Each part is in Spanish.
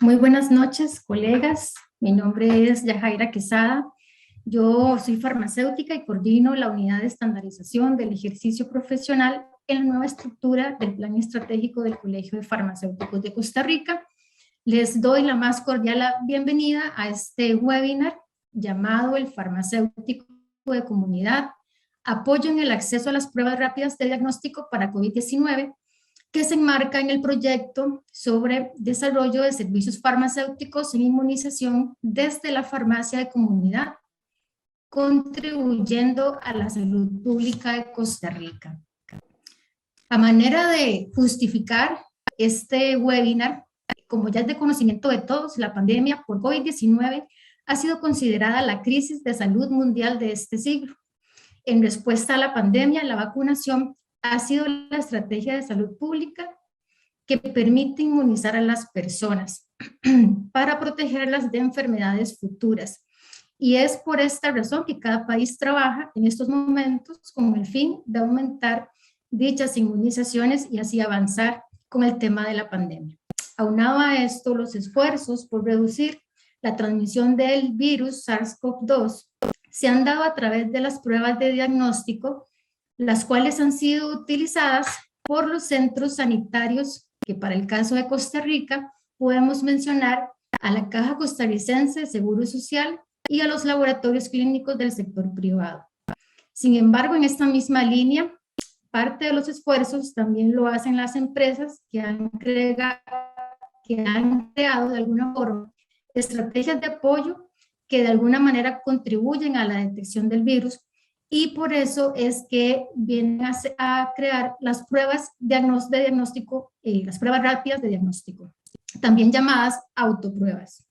Muy buenas noches, colegas. Mi nombre es Yajaira Quesada. Yo soy farmacéutica y coordino la unidad de estandarización del ejercicio profesional en la nueva estructura del Plan Estratégico del Colegio de Farmacéuticos de Costa Rica. Les doy la más cordial bienvenida a este webinar llamado El Farmacéutico de Comunidad, apoyo en el acceso a las pruebas rápidas de diagnóstico para COVID-19, que se enmarca en el proyecto sobre desarrollo de servicios farmacéuticos en inmunización desde la farmacia de comunidad, contribuyendo a la salud pública de Costa Rica. A manera de justificar este webinar, como ya es de conocimiento de todos, la pandemia por COVID-19 ha sido considerada la crisis de salud mundial de este siglo. En respuesta a la pandemia, la vacunación ha sido la estrategia de salud pública que permite inmunizar a las personas para protegerlas de enfermedades futuras. Y es por esta razón que cada país trabaja en estos momentos con el fin de aumentar dichas inmunizaciones y así avanzar con el tema de la pandemia. Aunado a esto, los esfuerzos por reducir la transmisión del virus SARS-CoV-2 se han dado a través de las pruebas de diagnóstico, las cuales han sido utilizadas por los centros sanitarios, que para el caso de Costa Rica podemos mencionar a la Caja Costarricense de Seguro Social y a los laboratorios clínicos del sector privado. Sin embargo, en esta misma línea, parte de los esfuerzos también lo hacen las empresas que han creado de alguna forma estrategias de apoyo que de alguna manera contribuyen a la detección del virus, y por eso es que vienen a crear las pruebas de diagnóstico, las pruebas rápidas de diagnóstico, también llamadas autopruebas,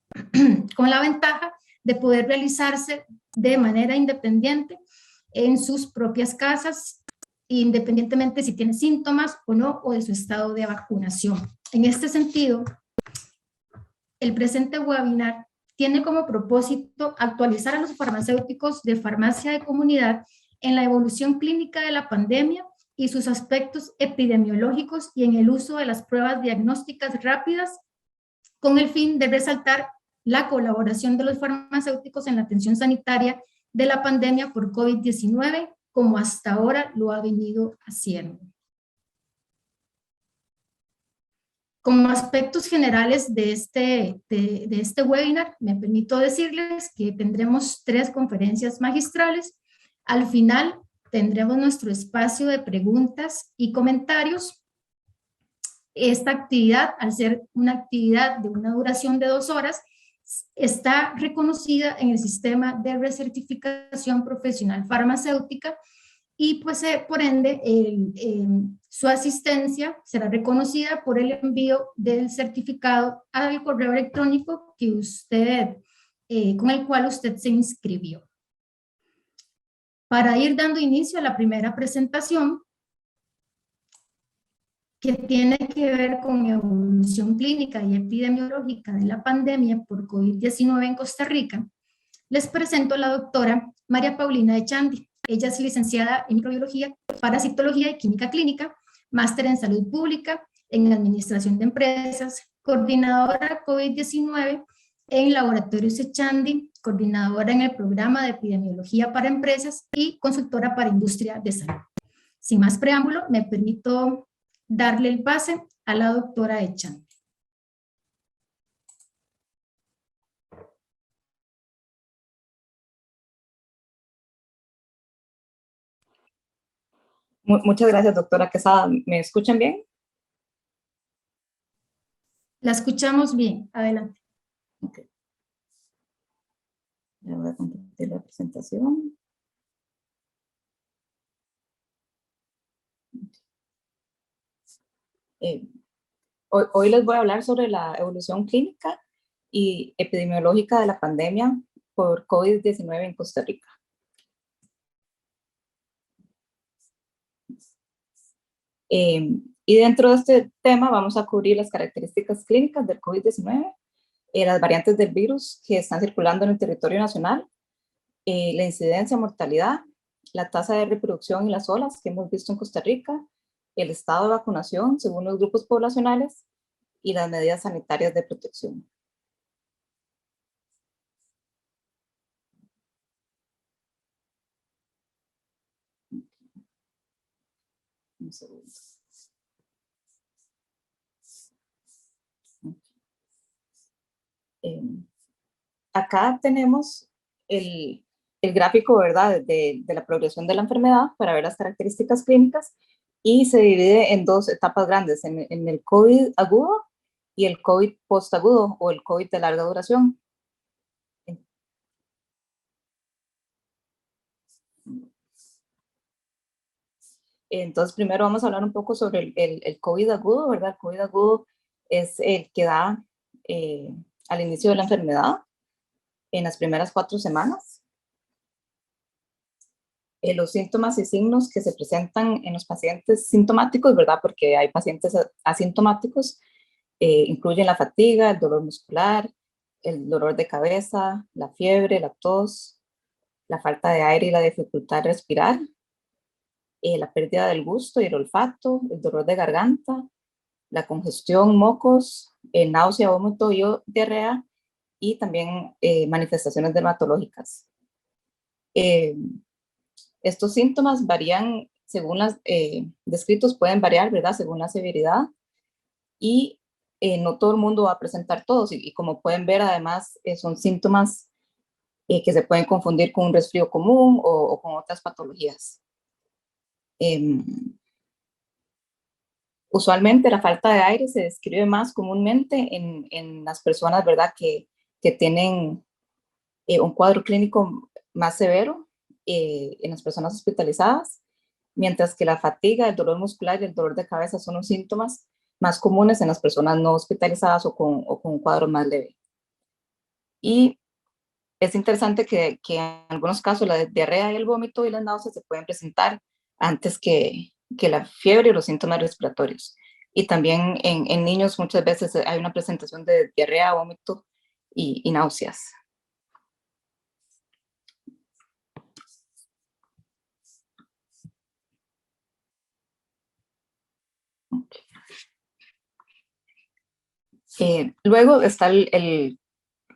con la ventaja de poder realizarse de manera independiente en sus propias casas, independientemente si tiene síntomas o no, o de su estado de vacunación. En este sentido, el presente webinar tiene como propósito actualizar a los farmacéuticos de farmacia de comunidad en la evolución clínica de la pandemia y sus aspectos epidemiológicos y en el uso de las pruebas diagnósticas rápidas, con el fin de resaltar la colaboración de los farmacéuticos en la atención sanitaria de la pandemia por COVID-19, como hasta ahora lo ha venido haciendo. Como aspectos generales de este webinar, me permito decirles que tendremos 3 conferencias magistrales. Al final tendremos nuestro espacio de preguntas y comentarios. Esta actividad, al ser una actividad de una duración de 2 horas, está reconocida en el sistema de recertificación profesional farmacéutica, y pues por ende su asistencia será reconocida por el envío del certificado al correo electrónico que usted, con el cual usted se inscribió. Para ir dando inicio a la primera presentación, que tiene que ver con evolución clínica y epidemiológica de la pandemia por COVID-19 en Costa Rica, les presento a la doctora María Paulina Echandi. Ella es licenciada en microbiología, parasitología y química clínica, máster en salud pública, en administración de empresas, coordinadora COVID-19 en Laboratorios Echandi, coordinadora en el programa de epidemiología para empresas y consultora para industria de salud. Sin más preámbulo, me permito darle el pase a la doctora Echandi. Muchas gracias, doctora Quesada. ¿Me escuchan bien? La escuchamos bien. Adelante. Okay. Ya voy a compartir la presentación. Hoy les voy a hablar sobre la evolución clínica y epidemiológica de la pandemia por COVID-19 en Costa Rica. Y dentro de este tema vamos a cubrir las características clínicas del COVID-19, las variantes del virus que están circulando en el territorio nacional, la incidencia, mortalidad, la tasa de reproducción y las olas que hemos visto en Costa Rica, el estado de vacunación según los grupos poblacionales y las medidas sanitarias de protección. Un segundo. Acá tenemos el gráfico, ¿verdad?, de la progresión de la enfermedad para ver las características clínicas, y se divide en dos etapas grandes, en el COVID agudo y el COVID postagudo o el COVID de larga duración. Entonces, primero vamos a hablar un poco sobre el COVID agudo, ¿verdad? El COVID agudo es el que da al inicio de la enfermedad en las primeras 4 semanas. Los síntomas y signos que se presentan en los pacientes sintomáticos, ¿verdad? Porque hay pacientes asintomáticos, incluyen la fatiga, el dolor muscular, el dolor de cabeza, la fiebre, la tos, la falta de aire y la dificultad de respirar, la pérdida del gusto y el olfato, el dolor de garganta, la congestión, mocos, náusea, vómito y diarrea, y también manifestaciones dermatológicas. Estos síntomas varían según las descritos, pueden variar, ¿verdad?, según la severidad, y no todo el mundo va a presentar todos, y como pueden ver, además, son síntomas que se pueden confundir con un resfrío común o con otras patologías. Usualmente la falta de aire se describe más comúnmente en las personas, ¿verdad?, que tienen un cuadro clínico más severo, en las personas hospitalizadas, mientras que la fatiga, el dolor muscular y el dolor de cabeza son los síntomas más comunes en las personas no hospitalizadas o con un cuadro más leve. Y es interesante que en algunos casos la diarrea y el vómito y las náuseas se pueden presentar antes que la fiebre y los síntomas respiratorios. Y también en niños muchas veces hay una presentación de diarrea, vómito y náuseas. Luego está el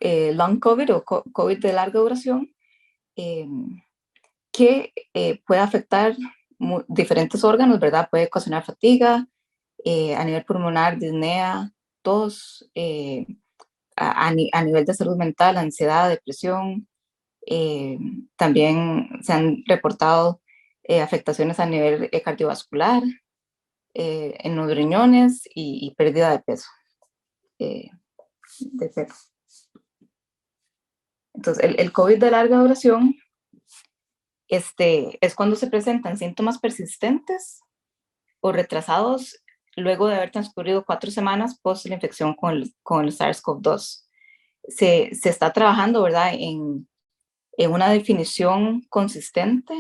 long COVID o COVID de larga duración, que puede afectar diferentes órganos, ¿verdad? Puede ocasionar fatiga, a nivel pulmonar, disnea, tos, a nivel de salud mental, ansiedad, depresión. También se han reportado afectaciones a nivel cardiovascular, en los riñones y pérdida de peso. Entonces, el COVID de larga duración es cuando se presentan síntomas persistentes o retrasados luego de haber transcurrido 4 semanas post la infección con el SARS-CoV-2. Se está trabajando, ¿verdad?, en una definición consistente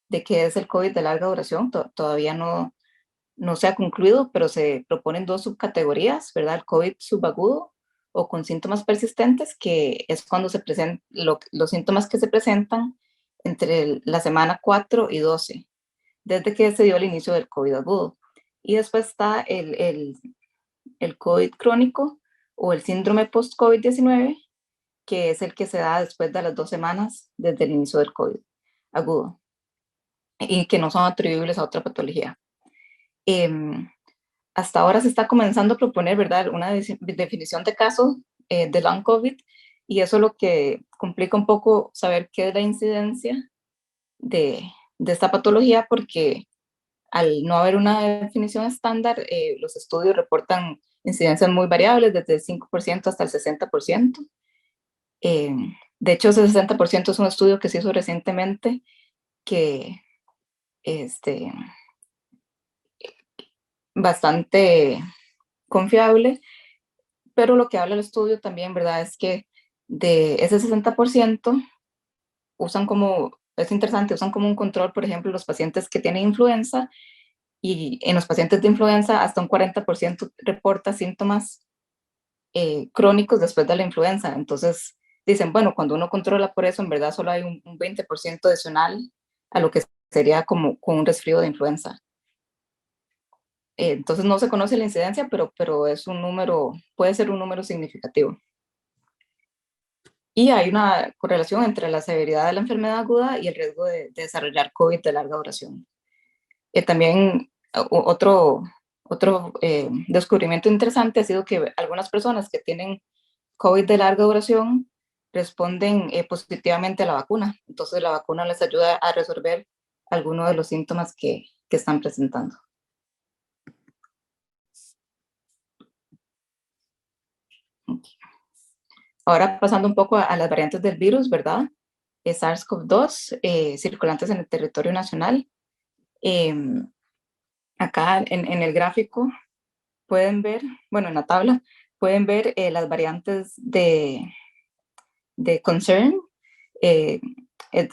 de qué es el COVID de larga duración. Todavía no se ha concluido, pero se proponen 2 subcategorías, ¿verdad? El COVID subagudo o con síntomas persistentes, que es cuando se presentan los síntomas que se presentan entre la semana 4 y 12, desde que se dio el inicio del COVID agudo. Y después está el COVID crónico o el síndrome post-COVID-19, que es el que se da después de las 2 semanas desde el inicio del COVID agudo y que no son atribuibles a otra patología. Hasta ahora se está comenzando a proponer, ¿verdad?, una definición de caso de long COVID, y eso es lo que complica un poco saber qué es la incidencia de esta patología, porque al no haber una definición estándar, los estudios reportan incidencias muy variables, desde el 5% hasta el 60%. De hecho, ese 60% es un estudio que se hizo recientemente, que bastante confiable, pero lo que habla el estudio también, ¿verdad?, es que de ese 60% es interesante, usan como un control, por ejemplo, los pacientes que tienen influenza, y en los pacientes de influenza hasta un 40% reporta síntomas crónicos después de la influenza. Entonces dicen, bueno, cuando uno controla por eso, en verdad solo hay un 20% adicional a lo que sería como con un resfrío de influenza. Entonces no se conoce la incidencia, pero es un número, puede ser un número significativo. Y hay una correlación entre la severidad de la enfermedad aguda y el riesgo de desarrollar COVID de larga duración. También Otro descubrimiento interesante ha sido que algunas personas que tienen COVID de larga duración responden positivamente a la vacuna. Entonces la vacuna les ayuda a resolver algunos de los síntomas que están presentando. Ahora pasando un poco a las variantes del virus, ¿verdad? SARS-CoV-2 circulantes en el territorio nacional. Acá en el gráfico pueden ver, bueno, en la tabla, pueden ver las variantes de concern.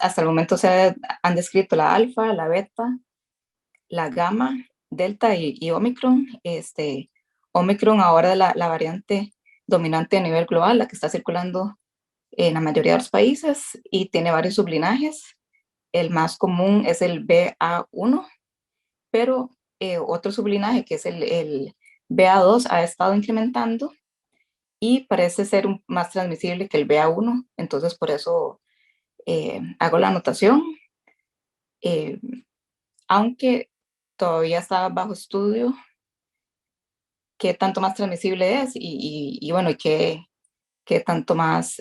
Hasta el momento se han descrito la alfa, la beta, la gamma, delta y omicron. Omicron ahora es la variante dominante a nivel global, la que está circulando en la mayoría de los países y tiene varios sublinajes. El más común es el BA1, pero otro sublinaje que es el BA2 ha estado incrementando y parece ser más transmisible que el BA1, entonces por eso hago la anotación, aunque todavía está bajo estudio qué tanto más transmisible es y bueno, y qué tanto más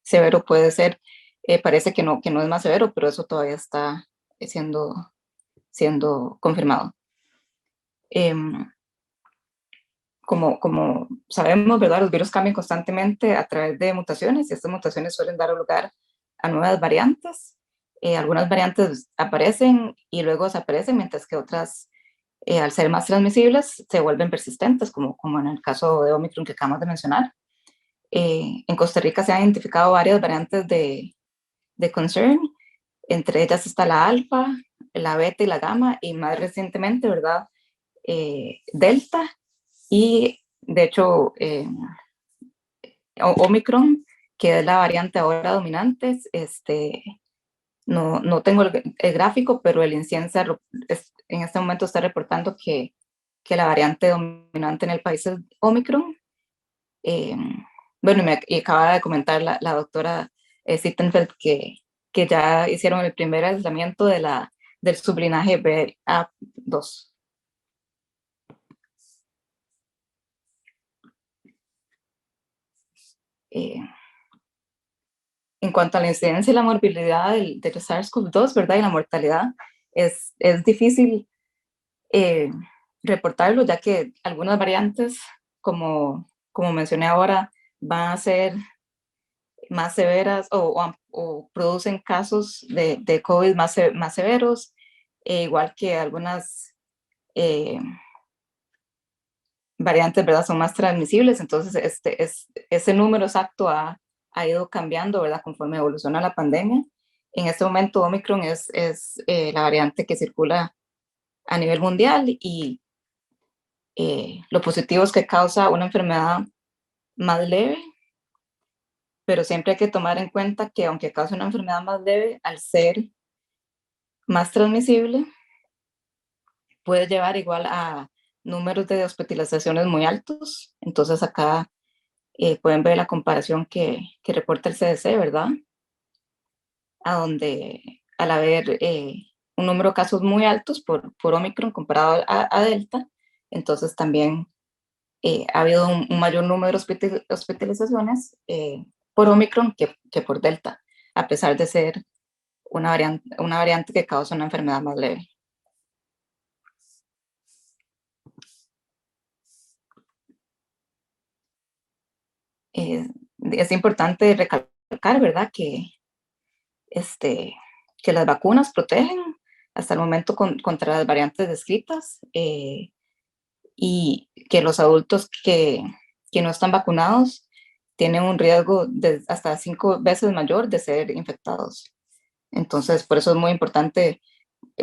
severo puede ser. Parece que no es más severo, pero eso todavía está siendo confirmado. Como sabemos, ¿verdad? Los virus cambian constantemente a través de mutaciones y estas mutaciones suelen dar lugar a nuevas variantes. Algunas variantes aparecen y luego desaparecen, mientras que otras, al ser más transmisibles, se vuelven persistentes, como en el caso de Omicron que acabamos de mencionar. En Costa Rica se han identificado varias variantes de concern, entre ellas está la alfa, la beta y la gamma, y más recientemente, ¿verdad? Delta, y de hecho Omicron, que es la variante ahora dominante. No tengo el gráfico, pero el INCIENSA en este momento está reportando que la variante dominante en el país es Omicron. Bueno, y acaba de comentar la doctora Sittenfeld que ya hicieron el primer aislamiento del sublinaje BA2. En cuanto a la incidencia y la morbilidad del SARS-CoV-2, ¿verdad? Y la mortalidad, es difícil reportarlo, ya que algunas variantes, como mencioné ahora, van a ser más severas o producen casos de COVID más severos, igual que algunas variantes, ¿verdad? Son más transmisibles, entonces ese número exacto ha ido cambiando, ¿verdad? Conforme evoluciona la pandemia. En este momento Omicron es la variante que circula a nivel mundial y lo positivo es que causa una enfermedad más leve, pero siempre hay que tomar en cuenta que aunque cause una enfermedad más leve, al ser más transmisible, puede llevar igual a números de hospitalizaciones muy altos. Entonces acá pueden ver la comparación que reporta el CDC, ¿verdad? A donde al haber un número de casos muy altos por Omicron comparado a Delta, entonces también ha habido un mayor número de hospitalizaciones por Omicron que por Delta, a pesar de ser una variante que causa una enfermedad más leve. Es importante recalcar, ¿verdad?, que las vacunas protegen hasta el momento contra las variantes descritas y que los adultos que no están vacunados tienen un riesgo de hasta 5 veces mayor de ser infectados. Entonces, por eso es muy importante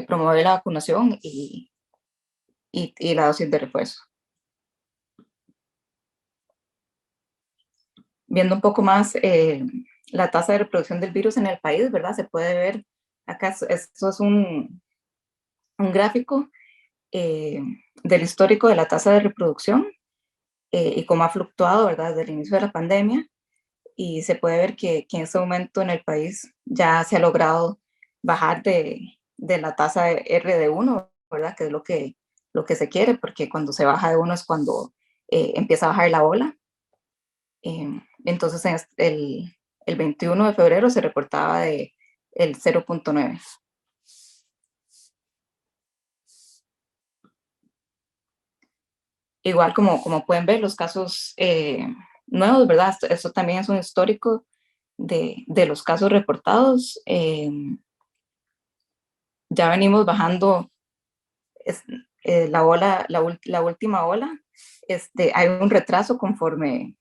promover la vacunación y la dosis de refuerzo. Viendo un poco más la tasa de reproducción del virus en el país, ¿verdad? Se puede ver acá, esto es un gráfico del histórico de la tasa de reproducción y cómo ha fluctuado, ¿verdad?, desde el inicio de la pandemia. Y se puede ver que en este momento en el país ya se ha logrado bajar de la tasa de R de 1, ¿verdad? Que es lo que se quiere, porque cuando se baja de uno es cuando empieza a bajar la ola. Entonces, el 21 de febrero se reportaba de el 0.9. Igual como pueden ver, los casos nuevos, ¿verdad? Esto también es un histórico de los casos reportados. Ya venimos bajando es, la última ola. Hay un retraso conforme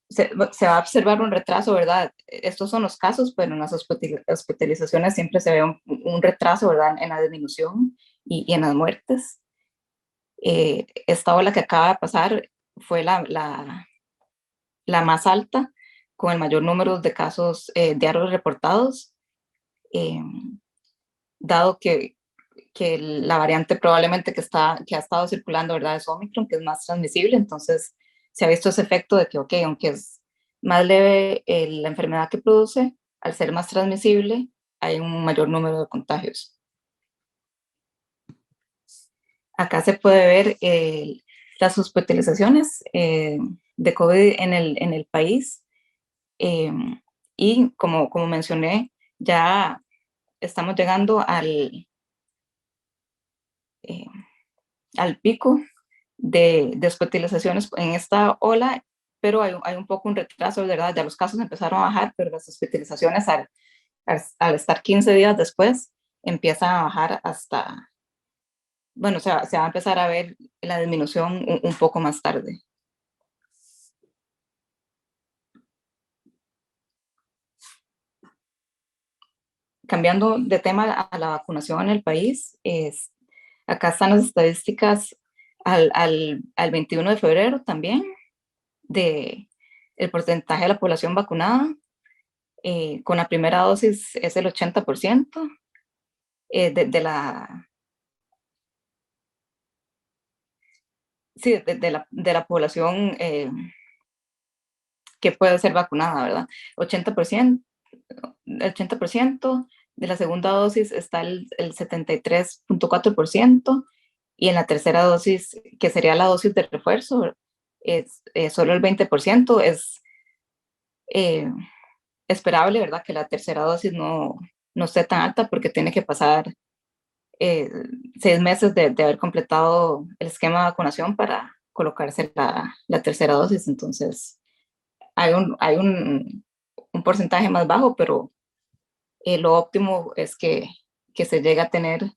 se va a observar un retraso, ¿verdad? Estos son los casos, pero en las hospitalizaciones siempre se ve un retraso, ¿verdad? En la disminución y en las muertes. Esta ola que acaba de pasar fue la más alta, con el mayor número de casos diarios reportados, eh, dado que la variante probablemente que ha estado circulando, ¿verdad? Es Omicron, que es más transmisible, entonces se ha visto ese efecto de que, ok, aunque es más leve la enfermedad que produce, al ser más transmisible, hay un mayor número de contagios. Acá se puede ver las hospitalizaciones de COVID en el país. Y como mencioné, ya estamos llegando al pico de hospitalizaciones en esta ola, pero hay un poco un retraso, ¿verdad? Ya los casos empezaron a bajar, pero las hospitalizaciones al estar 15 días después empiezan a bajar hasta, bueno, se va a empezar a ver la disminución un poco más tarde. Cambiando de tema a la vacunación en el país, acá están las estadísticas al 21 de febrero también de el porcentaje de la población vacunada. Con la primera dosis es el 80% de la, sí, de la población que puede ser vacunada, ¿verdad? 80%, el 80%, de la segunda dosis está el 73.4%, y en la tercera dosis, que sería la dosis de refuerzo, es solo el 20%. Es esperable, ¿verdad? Que la tercera dosis no esté tan alta, porque tiene que pasar 6 meses de haber completado el esquema de vacunación para colocarse la tercera dosis. Entonces, hay un porcentaje más bajo, pero lo óptimo es que se llegue a tener,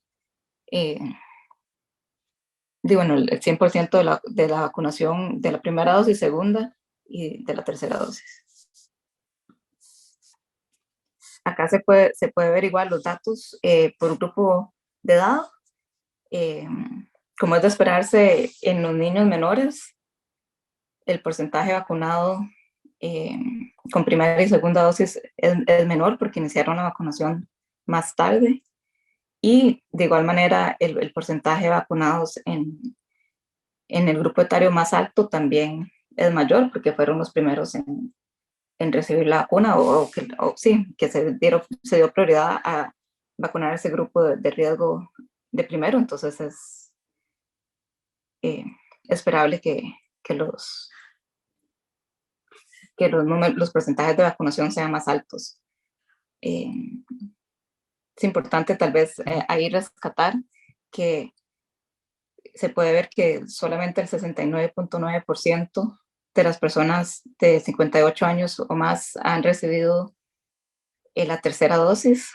bueno, el 100% de la vacunación de la primera dosis, segunda y de la tercera dosis. Acá se puede ver igual los datos por grupo de edad. Como es de esperarse en los niños menores, el porcentaje vacunado con primera y segunda dosis es menor, porque iniciaron la vacunación más tarde. Y de igual manera, el porcentaje de vacunados en el grupo etario más alto también es mayor, porque fueron los primeros en recibir la vacuna, o sí, que se dio prioridad a vacunar ese grupo de riesgo de primero. Entonces es esperable que los porcentajes de vacunación sean más altos. Es importante tal vez ahí rescatar que se puede ver que solamente el 69.9% de las personas de 58 años o más han recibido la tercera dosis.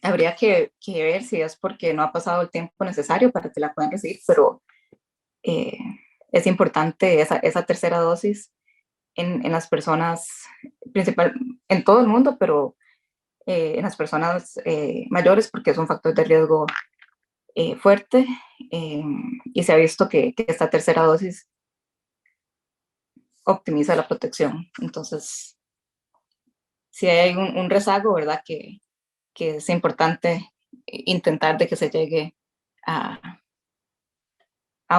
Habría que ver si es porque no ha pasado el tiempo necesario para que la puedan recibir, pero es importante esa tercera dosis en las personas, principal, en todo el mundo, pero en las personas mayores, porque es un factor de riesgo fuerte, y se ha visto que esta tercera dosis optimiza la protección. Entonces, si hay un rezago, ¿verdad? Que es importante intentar de que se llegue a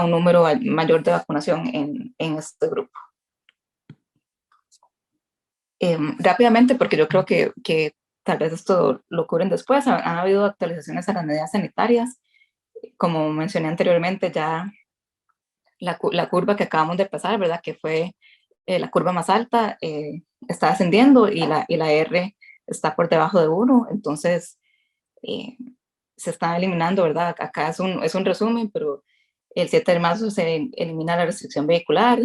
un número mayor de vacunación en este grupo. Rápidamente, porque yo creo que tal vez esto lo cubren después, han habido actualizaciones a las medidas sanitarias. Como mencioné anteriormente, ya la curva que acabamos de pasar, ¿verdad? Que fue la curva más alta, está ascendiendo y la R está por debajo de 1, entonces se están eliminando, ¿verdad? Acá es un resumen, pero el 7 de marzo se elimina la restricción vehicular,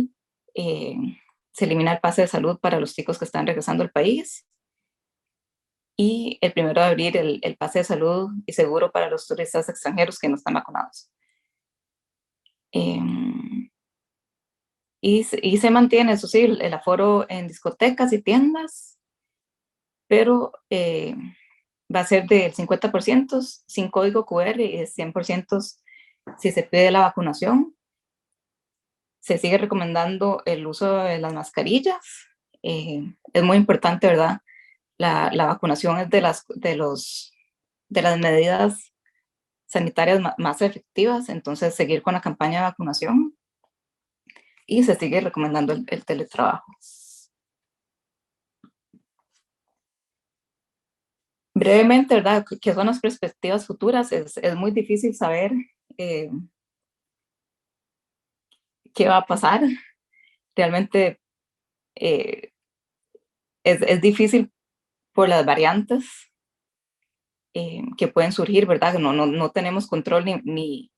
se elimina el pase de salud para los chicos que están regresando al país, y el 1 de abril el pase de salud y seguro para los turistas extranjeros que no están vacunados. Y se mantiene, eso sí, el aforo en discotecas y tiendas, pero va a ser del 50% sin código QR y de 100% si se pide la vacunación. Se sigue recomendando el uso de las mascarillas. Es muy importante, ¿verdad? La vacunación es de las medidas sanitarias más efectivas, entonces seguir con la campaña de vacunación, y se sigue recomendando el teletrabajo. Brevemente, ¿verdad? ¿Qué son las perspectivas futuras? Es muy difícil saber qué va a pasar. Realmente es difícil por las variantes que pueden surgir, ¿verdad? No tenemos control ni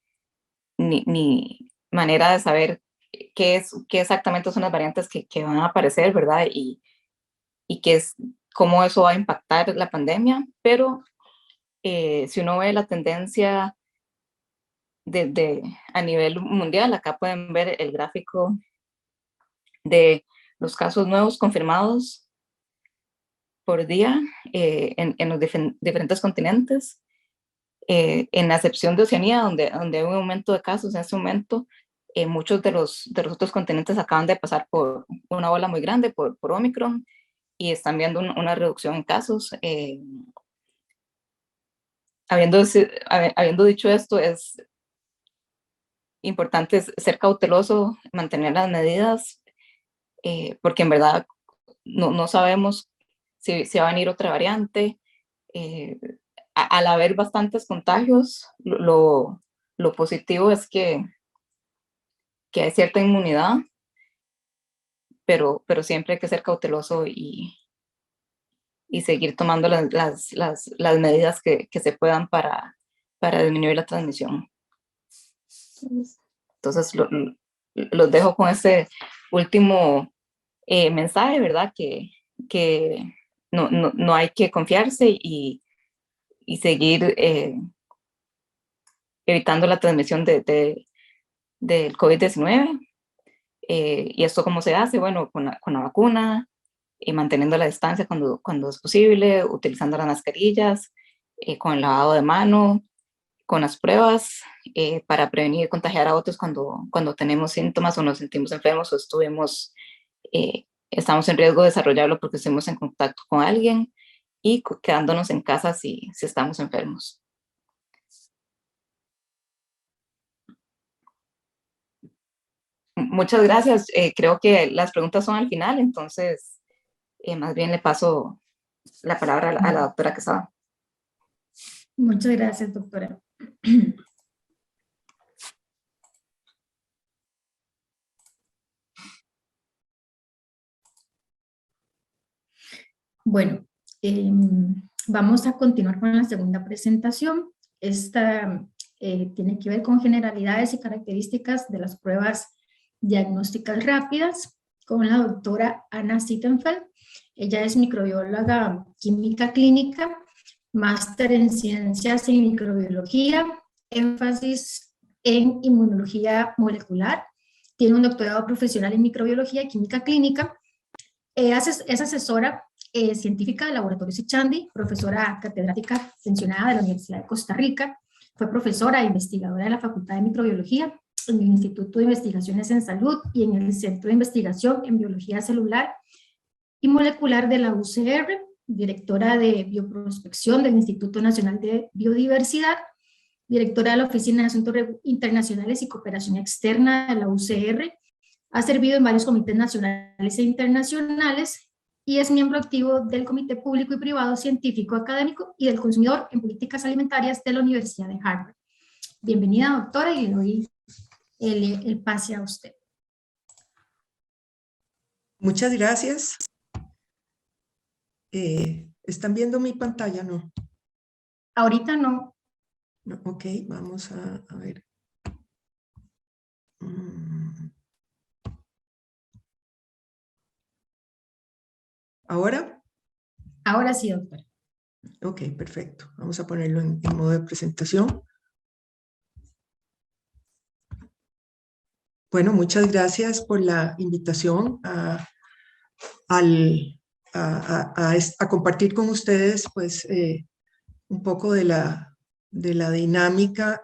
manera de saber qué exactamente son las variantes que van a aparecer, ¿verdad? Y cómo eso va a impactar la pandemia, pero si uno ve la tendencia a nivel mundial, acá pueden ver el gráfico de los casos nuevos confirmados por día en los diferentes continentes. En la excepción de Oceanía, donde hay un aumento de casos en este momento, muchos de los otros continentes acaban de pasar por una ola muy grande por Omicron y están viendo una reducción en casos. Habiendo dicho esto, es importante ser cauteloso, mantener las medidas, porque en verdad no sabemos si va a venir otra variante. Al haber bastantes contagios, lo positivo es que hay cierta inmunidad, pero siempre hay que ser cauteloso y seguir tomando las medidas que se puedan para disminuir la transmisión. Entonces, los dejo con ese último mensaje, ¿verdad? Que no hay que confiarse y seguir evitando la transmisión del COVID-19. ¿Y esto cómo se hace? Bueno, con la vacuna, manteniendo la distancia cuando es posible, utilizando las mascarillas, con el lavado de mano, con las pruebas, para prevenir y contagiar a otros cuando tenemos síntomas o nos sentimos enfermos o estamos en riesgo de desarrollarlo porque estemos en contacto con alguien, y quedándonos en casa si estamos enfermos. Muchas gracias. Creo que las preguntas son al final, entonces más bien le paso la palabra a la doctora Quesada. Muchas gracias, doctora. Bueno, vamos a continuar con la segunda presentación. Esta tiene que ver con generalidades y características de las pruebas diagnósticas rápidas con la doctora Anna Sittenfeld. Ella es microbióloga química clínica, máster en ciencias y microbiología, énfasis en inmunología molecular. Tiene un doctorado profesional en microbiología y química clínica. Es asesora científica del Laboratorio Sichandi, profesora catedrática pensionada de la Universidad de Costa Rica. Fue profesora e investigadora de la Facultad de Microbiología en el Instituto de Investigaciones en Salud y en el Centro de Investigación en Biología Celular y Molecular de la UCR, directora de Bioprospección del Instituto Nacional de Biodiversidad, directora de la Oficina de Asuntos Internacionales y Cooperación Externa de la UCR. Ha servido en varios comités nacionales e internacionales y es miembro activo del Comité Público y Privado Científico Académico y del Consumidor en Políticas Alimentarias de la Universidad de Harvard. Bienvenida, doctora, y le doy el pase a usted. Muchas gracias. ¿Están viendo mi pantalla? No. Ahorita no. No, ok, vamos a ver. ¿Ahora? Ahora sí, doctora. Ok, perfecto. Vamos a ponerlo en modo de presentación. Bueno, muchas gracias por la invitación a compartir con ustedes pues, un poco de la dinámica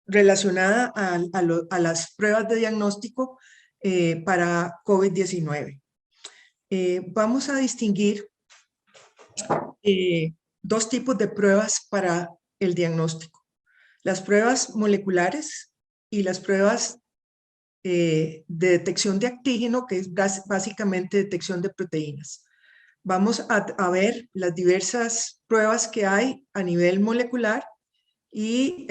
relacionada a las pruebas de diagnóstico para COVID-19. Vamos a distinguir dos tipos de pruebas para el diagnóstico: las pruebas moleculares y las pruebas de detección de antígeno, que es básicamente detección de proteínas. Vamos a ver las diversas pruebas que hay a nivel molecular y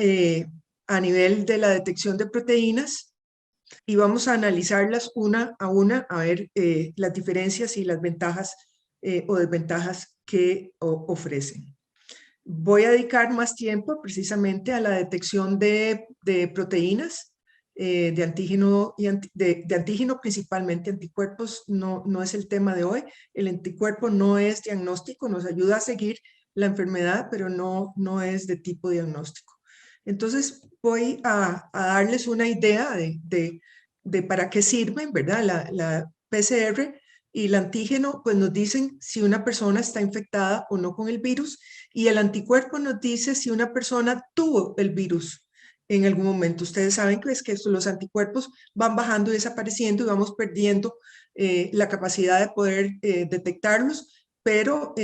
a nivel de la detección de proteínas, y vamos a analizarlas una a una, a ver las diferencias y las ventajas o desventajas que ofrecen. Voy a dedicar más tiempo precisamente a la detección de proteínas, de antígeno, de antígeno principalmente. Anticuerpos no es el tema de hoy. El anticuerpo no es diagnóstico, nos ayuda a seguir la enfermedad, pero no es de tipo diagnóstico. Entonces voy a darles una idea de para qué sirven, ¿verdad? La PCR y el antígeno pues nos dicen si una persona está infectada o no con el virus, y el anticuerpo nos dice si una persona tuvo el virus en algún momento. Ustedes saben que los anticuerpos van bajando y desapareciendo y vamos perdiendo la capacidad de poder detectarlos, pero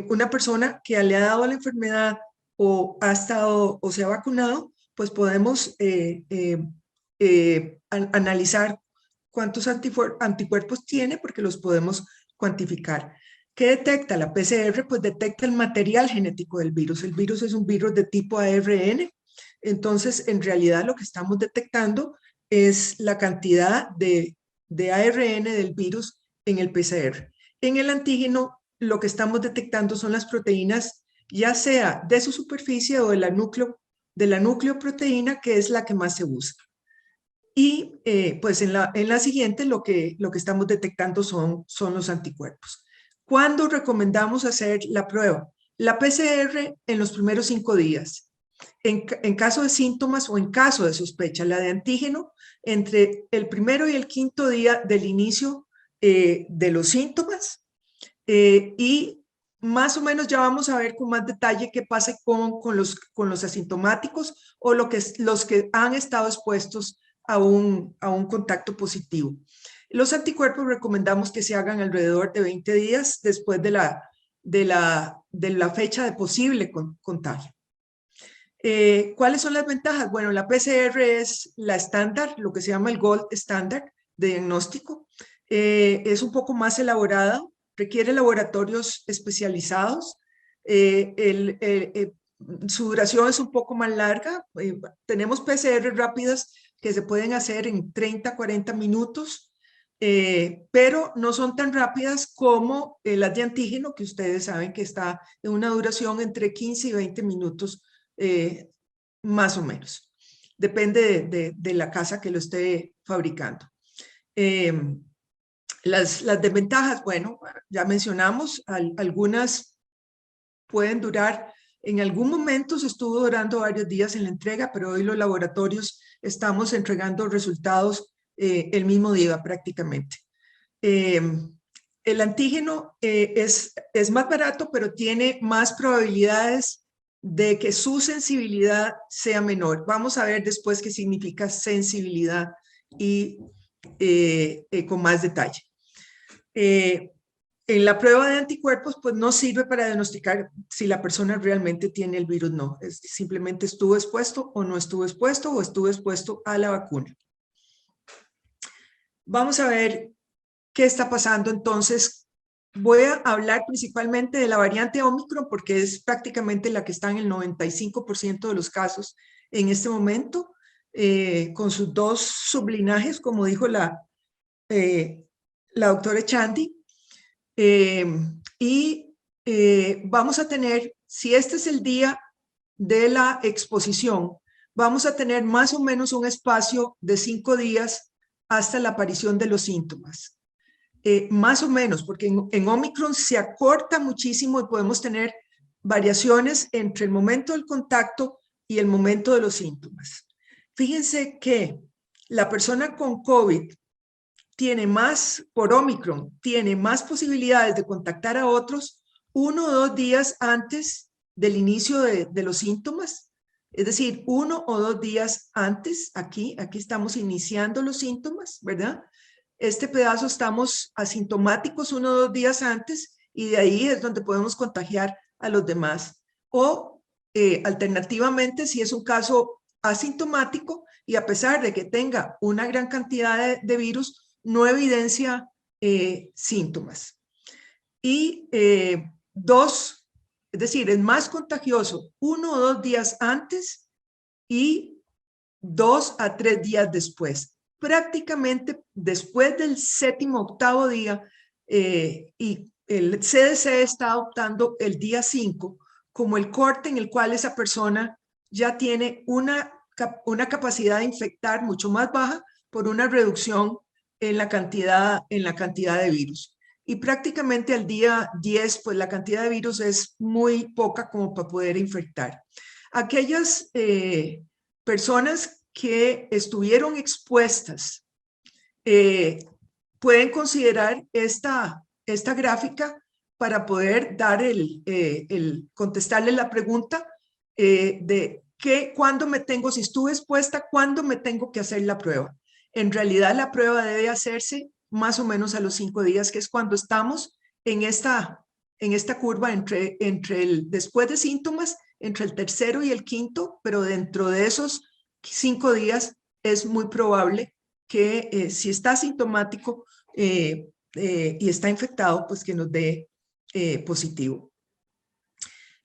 una persona que le ha dado la enfermedad o ha estado o se ha vacunado, pues podemos analizar cuántos anticuerpos tiene, porque los podemos cuantificar. ¿Qué detecta la PCR? Pues detecta el material genético del virus. El virus es un virus de tipo ARN, entonces en realidad lo que estamos detectando es la cantidad de ARN del virus en el PCR. En el antígeno lo que estamos detectando son las proteínas, ya sea de su superficie o de la nucleoproteína, que es la que más se usa. Y pues en la siguiente lo que estamos detectando son los anticuerpos. ¿Cuándo recomendamos hacer la prueba? La PCR en los primeros 5 días. En caso de síntomas o en caso de sospecha, la de antígeno entre el primero y el 5.º día del inicio de los síntomas, y más o menos ya vamos a ver con más detalle qué pasa con los asintomáticos o los que han estado expuestos a un contacto positivo. Los anticuerpos recomendamos que se hagan alrededor de 20 días después de la fecha de posible contagio. ¿Cuáles son las ventajas? Bueno, la PCR es la estándar, lo que se llama el gold standard de diagnóstico. Es un poco más elaborada, requiere laboratorios especializados. Su duración es un poco más larga. Tenemos PCR rápidas que se pueden hacer en 30, 40 minutos, pero no son tan rápidas como las de antígeno, que ustedes saben que está en una duración entre 15 y 20 minutos, más o menos. Depende de la casa que lo esté fabricando. Las desventajas, bueno, ya mencionamos, algunas pueden durar, en algún momento se estuvo durando varios días en la entrega, pero hoy los laboratorios estamos entregando resultados el mismo día prácticamente. El antígeno es más barato, pero tiene más probabilidades de que su sensibilidad sea menor. Vamos a ver después qué significa sensibilidad y con más detalle. en la prueba de anticuerpos, pues no sirve para diagnosticar si la persona realmente tiene el virus o no. Simplemente estuvo expuesto o no estuvo expuesto o estuvo expuesto a la vacuna. Vamos a ver qué está pasando entonces. Voy a hablar principalmente de la variante Omicron porque es prácticamente la que está en el 95% de los casos en este momento, con sus dos sublinajes, como dijo la doctora Echandi. Vamos a tener, si este es el día de la exposición, vamos a tener más o menos un espacio de 5 días hasta la aparición de los síntomas. Más o menos, porque en Omicron se acorta muchísimo y podemos tener variaciones entre el momento del contacto y el momento de los síntomas. Fíjense que la persona con COVID tiene más, por Omicron, tiene más posibilidades de contactar a otros 1 o 2 días antes del inicio de los síntomas. Es decir, 1 o 2 días antes, aquí estamos iniciando los síntomas, ¿verdad? Este pedazo estamos asintomáticos 1 o 2 días antes y de ahí es donde podemos contagiar a los demás. O alternativamente, si es un caso asintomático y a pesar de que tenga una gran cantidad de virus, no evidencia síntomas. Y 2, es decir, es más contagioso 1 o 2 días antes y 2 a 3 días después. Prácticamente después del 7º, 8º día, y el CDC está adoptando el día 5 como el corte en el cual esa persona ya tiene una capacidad de infectar mucho más baja por una reducción en la cantidad de virus. Y prácticamente al día 10, pues la cantidad de virus es muy poca como para poder infectar. Aquellas personas que estuvieron expuestas pueden considerar esta gráfica para poder dar contestarle la pregunta de cuándo me tengo, si estuve expuesta, cuándo me tengo que hacer la prueba. En realidad la prueba debe hacerse más o menos a los 5 días, que es cuando estamos en esta curva entre el después de síntomas, entre el 3º y el 5º, pero dentro de esos 5 días es muy probable que si está asintomático y está infectado, pues que nos dé positivo.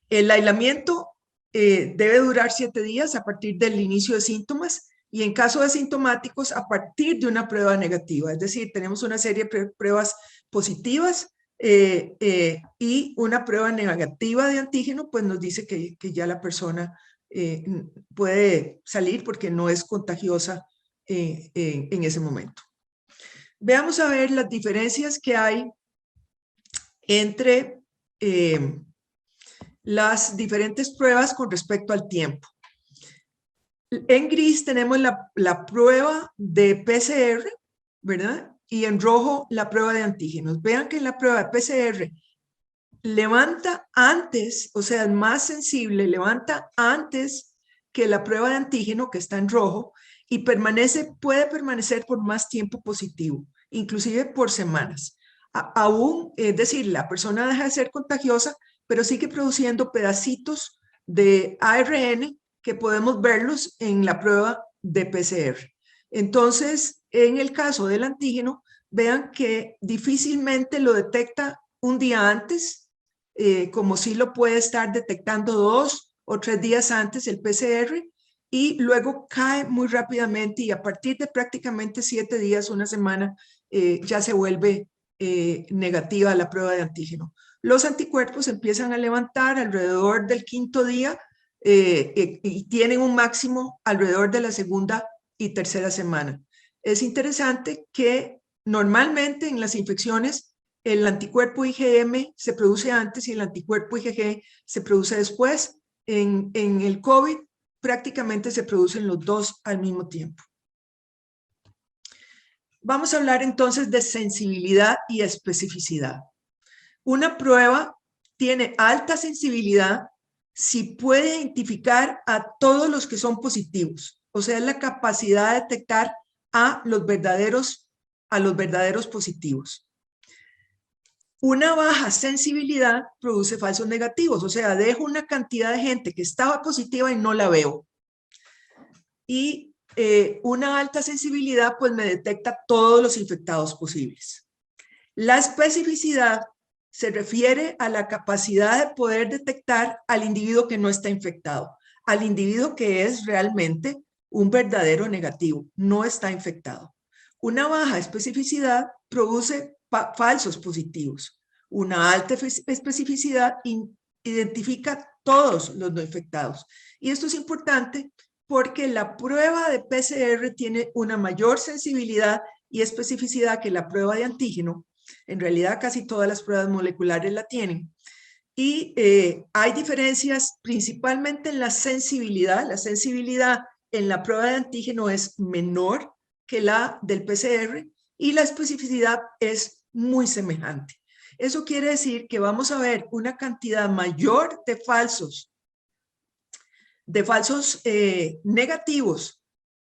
El aislamiento debe durar 7 días a partir del inicio de síntomas y en caso de asintomáticos a partir de una prueba negativa. Es decir, tenemos una serie de pruebas positivas y una prueba negativa de antígeno, pues nos dice que ya la persona puede salir porque no es contagiosa en ese momento. Veamos a ver las diferencias que hay entre las diferentes pruebas con respecto al tiempo. En gris tenemos la prueba de PCR, ¿verdad? Y en rojo la prueba de antígenos. Vean que en la prueba de PCR levanta antes, o sea, es más sensible, levanta antes que la prueba de antígeno que está en rojo y puede permanecer por más tiempo positivo, inclusive por semanas. Aún, es decir, la persona deja de ser contagiosa, pero sigue produciendo pedacitos de ARN que podemos verlos en la prueba de PCR. Entonces, en el caso del antígeno, vean que difícilmente lo detecta un día antes, como si lo puede estar detectando 2 o 3 días antes el PCR, y luego cae muy rápidamente y a partir de prácticamente 7 días, una semana, ya se vuelve negativa la prueba de antígeno. Los anticuerpos empiezan a levantar alrededor del 5º día y tienen un máximo alrededor de la 2ª y 3ª semana. Es interesante que normalmente en las infecciones el anticuerpo IgM se produce antes y el anticuerpo IgG se produce después. En el COVID prácticamente se producen los dos al mismo tiempo. Vamos a hablar entonces de sensibilidad y especificidad. Una prueba tiene alta sensibilidad si puede identificar a todos los que son positivos, o sea, la capacidad de detectar a los verdaderos positivos. Una baja sensibilidad produce falsos negativos, o sea, dejo una cantidad de gente que estaba positiva y no la veo. Y una alta sensibilidad pues me detecta todos los infectados posibles. La especificidad se refiere a la capacidad de poder detectar al individuo que no está infectado, al individuo que es realmente un verdadero negativo, no está infectado. Una baja especificidad produce falsos positivos. Una alta especificidad identifica todos los no infectados. Y esto es importante porque la prueba de PCR tiene una mayor sensibilidad y especificidad que la prueba de antígeno. En realidad casi todas las pruebas moleculares la tienen. Y hay diferencias principalmente en la sensibilidad. La sensibilidad en la prueba de antígeno es menor que la del PCR y la especificidad es muy semejante. Eso quiere decir que vamos a ver una cantidad mayor de falsos negativos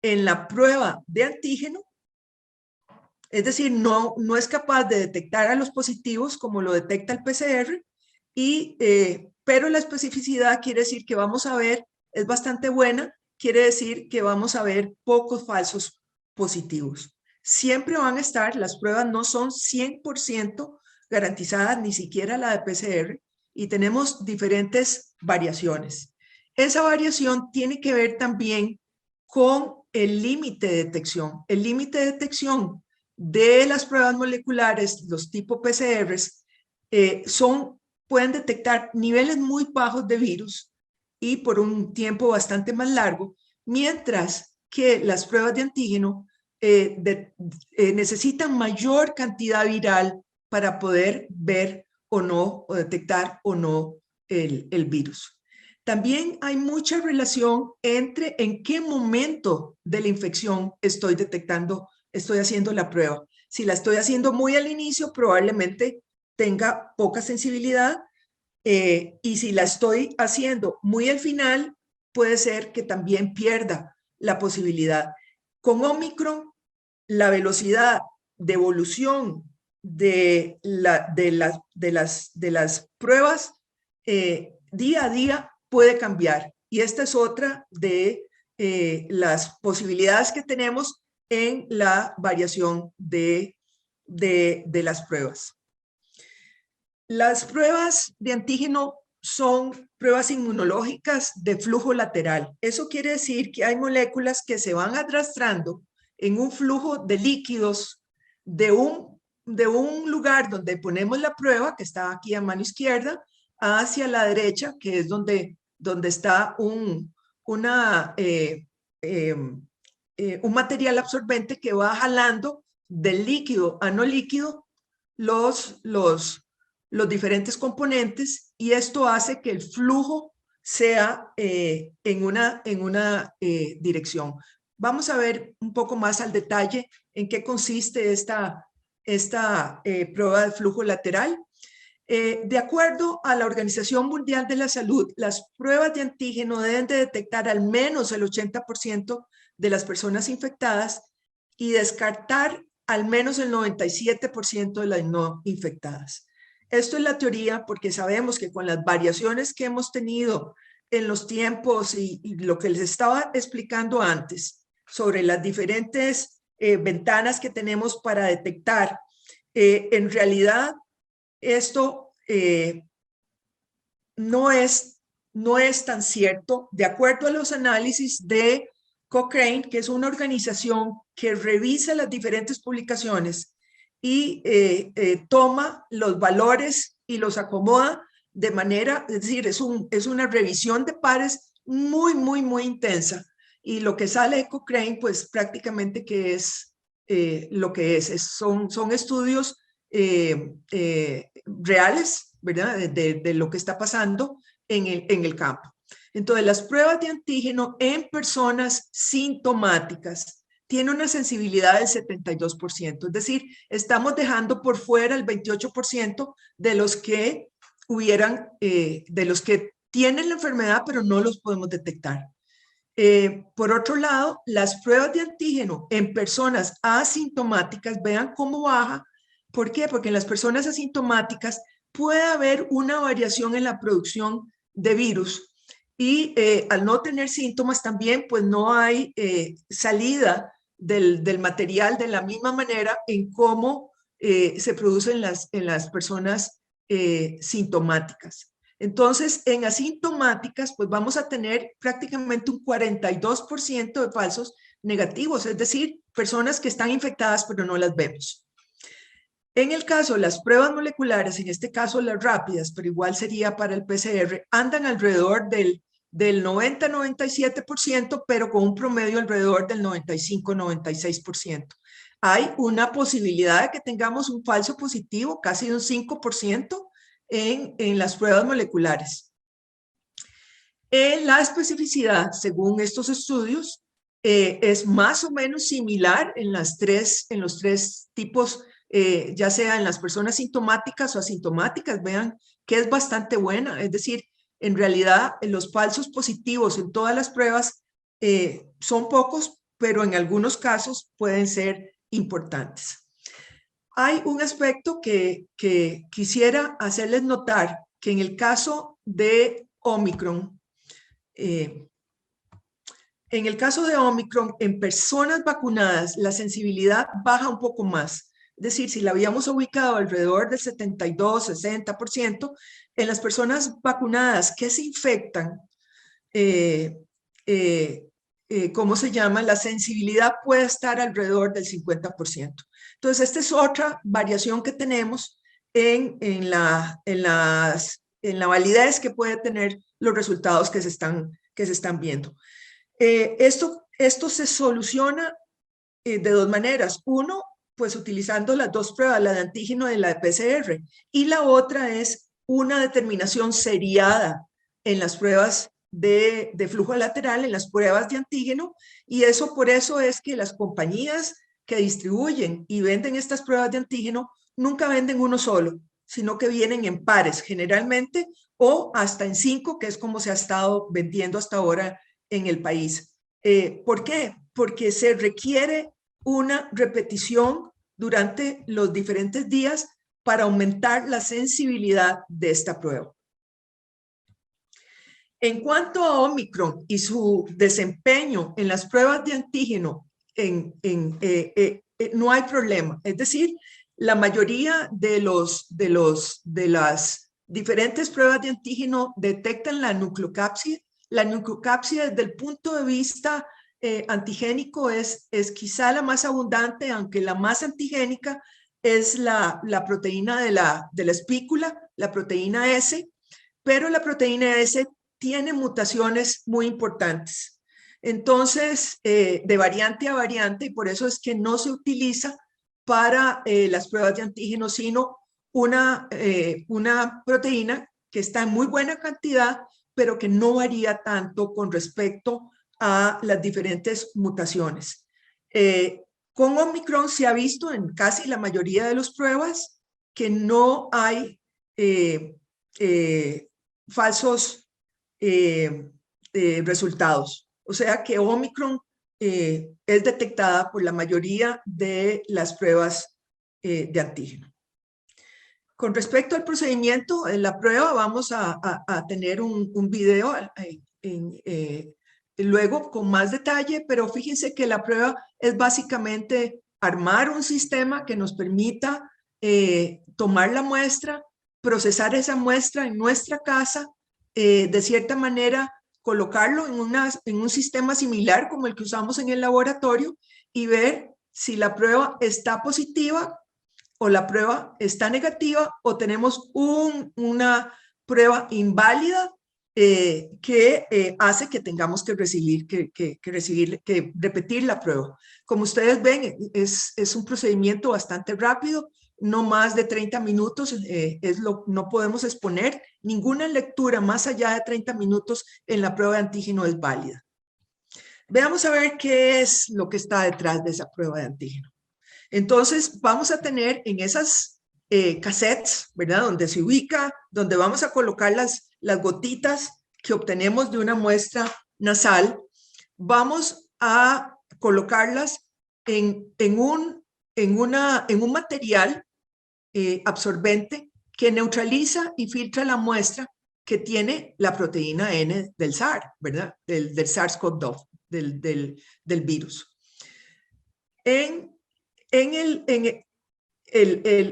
en la prueba de antígeno. Es decir, no es capaz de detectar a los positivos como lo detecta el PCR, pero la especificidad quiere decir que vamos a ver, es bastante buena, quiere decir que vamos a ver pocos falsos positivos. Siempre van a estar, las pruebas no son 100% garantizadas, ni siquiera la de PCR, y tenemos diferentes variaciones. Esa variación tiene que ver también con el límite de detección. El límite de detección de las pruebas moleculares, los tipo PCRs, pueden detectar niveles muy bajos de virus y por un tiempo bastante más largo, mientras que las pruebas de antígeno necesitan mayor cantidad viral para poder ver o no, o detectar o no el virus. También hay mucha relación entre en qué momento de la infección estoy haciendo la prueba. Si la estoy haciendo muy al inicio, probablemente tenga poca sensibilidad, y si la estoy haciendo muy al final, puede ser que también pierda la posibilidad. Con Omicron, la velocidad de evolución de las pruebas día a día puede cambiar. Y esta es otra de las posibilidades que tenemos en la variación de las pruebas. Las pruebas de antígeno son pruebas inmunológicas de flujo lateral. Eso quiere decir que hay moléculas que se van arrastrando en un flujo de líquidos de un lugar donde ponemos la prueba, que está aquí a mano izquierda, hacia la derecha, que es donde está un material absorbente que va jalando del líquido a no líquido los diferentes componentes, y esto hace que el flujo sea en una dirección. Vamos a ver un poco más al detalle en qué consiste esta prueba de flujo lateral. De acuerdo a la Organización Mundial de la Salud, las pruebas de antígeno deben de detectar al menos el 80% de las personas infectadas y descartar al menos el 97% de las no infectadas. Esto es la teoría, porque sabemos que con las variaciones que hemos tenido en los tiempos y lo que les estaba explicando antes sobre las diferentes ventanas que tenemos para detectar, en realidad esto no es tan cierto. De acuerdo a los análisis de Cochrane, que es una organización que revisa las diferentes publicaciones y toma los valores y los acomoda de manera, es decir, es una revisión de pares muy, muy, muy intensa. Y lo que sale de Cochrane, pues prácticamente que es lo que son estudios reales, ¿verdad? De lo que está pasando en el campo. Entonces, las pruebas de antígeno en personas sintomáticas tienen una sensibilidad del 72%, es decir, estamos dejando por fuera el 28% de los que de los que tienen la enfermedad, pero no los podemos detectar. Por otro lado, las pruebas de antígeno en personas asintomáticas, vean cómo baja ¿Por qué? Porque en las personas asintomáticas puede haber una variación en la producción de virus y al no tener síntomas también pues no hay salida del material de la misma manera en cómo se produce en las personas sintomáticas. Entonces, en asintomáticas, pues vamos a tener prácticamente un 42% de falsos negativos, es decir, personas que están infectadas pero no las vemos. En el caso de las pruebas moleculares, en este caso las rápidas, pero igual sería para el PCR, andan alrededor del 90-97%, pero con un promedio alrededor del 95-96%. Hay una posibilidad de que tengamos un falso positivo, casi un 5% en las pruebas moleculares. La especificidad, según estos estudios, es más o menos similar en los tres tipos, ya sea en las personas sintomáticas o asintomáticas. Vean que es bastante buena, es decir, en realidad los falsos positivos en todas las pruebas son pocos, pero en algunos casos pueden ser importantes. Hay un aspecto que quisiera hacerles notar, que en el caso de Omicron, en personas vacunadas, la sensibilidad baja un poco más. Es decir, si la habíamos ubicado alrededor del 72-60%, en las personas vacunadas que se infectan, ¿cómo se llama? La sensibilidad puede estar alrededor del 50%. Entonces, esta es otra variación que tenemos en la validez que puede tener los resultados que se están viendo. Esto se soluciona de dos maneras. Uno, pues utilizando las dos pruebas, la de antígeno y la de PCR. Y la otra es una determinación seriada en las pruebas de flujo lateral, en las pruebas de antígeno. Y por eso es que las compañías que distribuyen y venden estas pruebas de antígeno nunca venden uno solo, sino que vienen en pares generalmente o hasta en 5, que es como se ha estado vendiendo hasta ahora en el país. ¿Por qué? Porque se requiere una repetición durante los diferentes días para aumentar la sensibilidad de esta prueba. En cuanto a Omicron y su desempeño en las pruebas de antígeno, no hay problema. Es decir, la mayoría de las diferentes pruebas de antígeno detectan la nucleocápside. La nucleocápside desde el punto de vista antigénico es quizá la más abundante, aunque la más antigénica es la proteína de la espícula, la proteína S, pero la proteína S tiene mutaciones muy importantes. Entonces, de variante a variante, y por eso es que no se utiliza para las pruebas de antígeno, sino una proteína que está en muy buena cantidad, pero que no varía tanto con respecto a las diferentes mutaciones. Con Omicron se ha visto en casi la mayoría de las pruebas que no hay falsos resultados. O sea que Omicron es detectada por la mayoría de las pruebas de antígeno. Con respecto al procedimiento, en la prueba vamos a tener un video luego con más detalle, pero fíjense que la prueba es básicamente armar un sistema que nos permita tomar la muestra, procesar esa muestra en nuestra casa, de cierta manera colocarlo en un sistema similar como el que usamos en el laboratorio y ver si la prueba está positiva o la prueba está negativa o tenemos una prueba inválida que hace que tengamos que repetir la prueba. Como ustedes ven, es un procedimiento bastante rápido, no más de 30 minutos, no podemos exponer ninguna lectura más allá de 30 minutos en la prueba de antígeno es válida. Veamos a ver qué es lo que está detrás de esa prueba de antígeno. Entonces vamos a tener en esas cassettes, ¿verdad? Donde se ubica, donde vamos a colocar las gotitas que obtenemos de una muestra nasal, vamos a colocarlas en un material absorbente que neutraliza y filtra la muestra que tiene la proteína N del SARS, ¿verdad? Del SARS-CoV-2, del virus.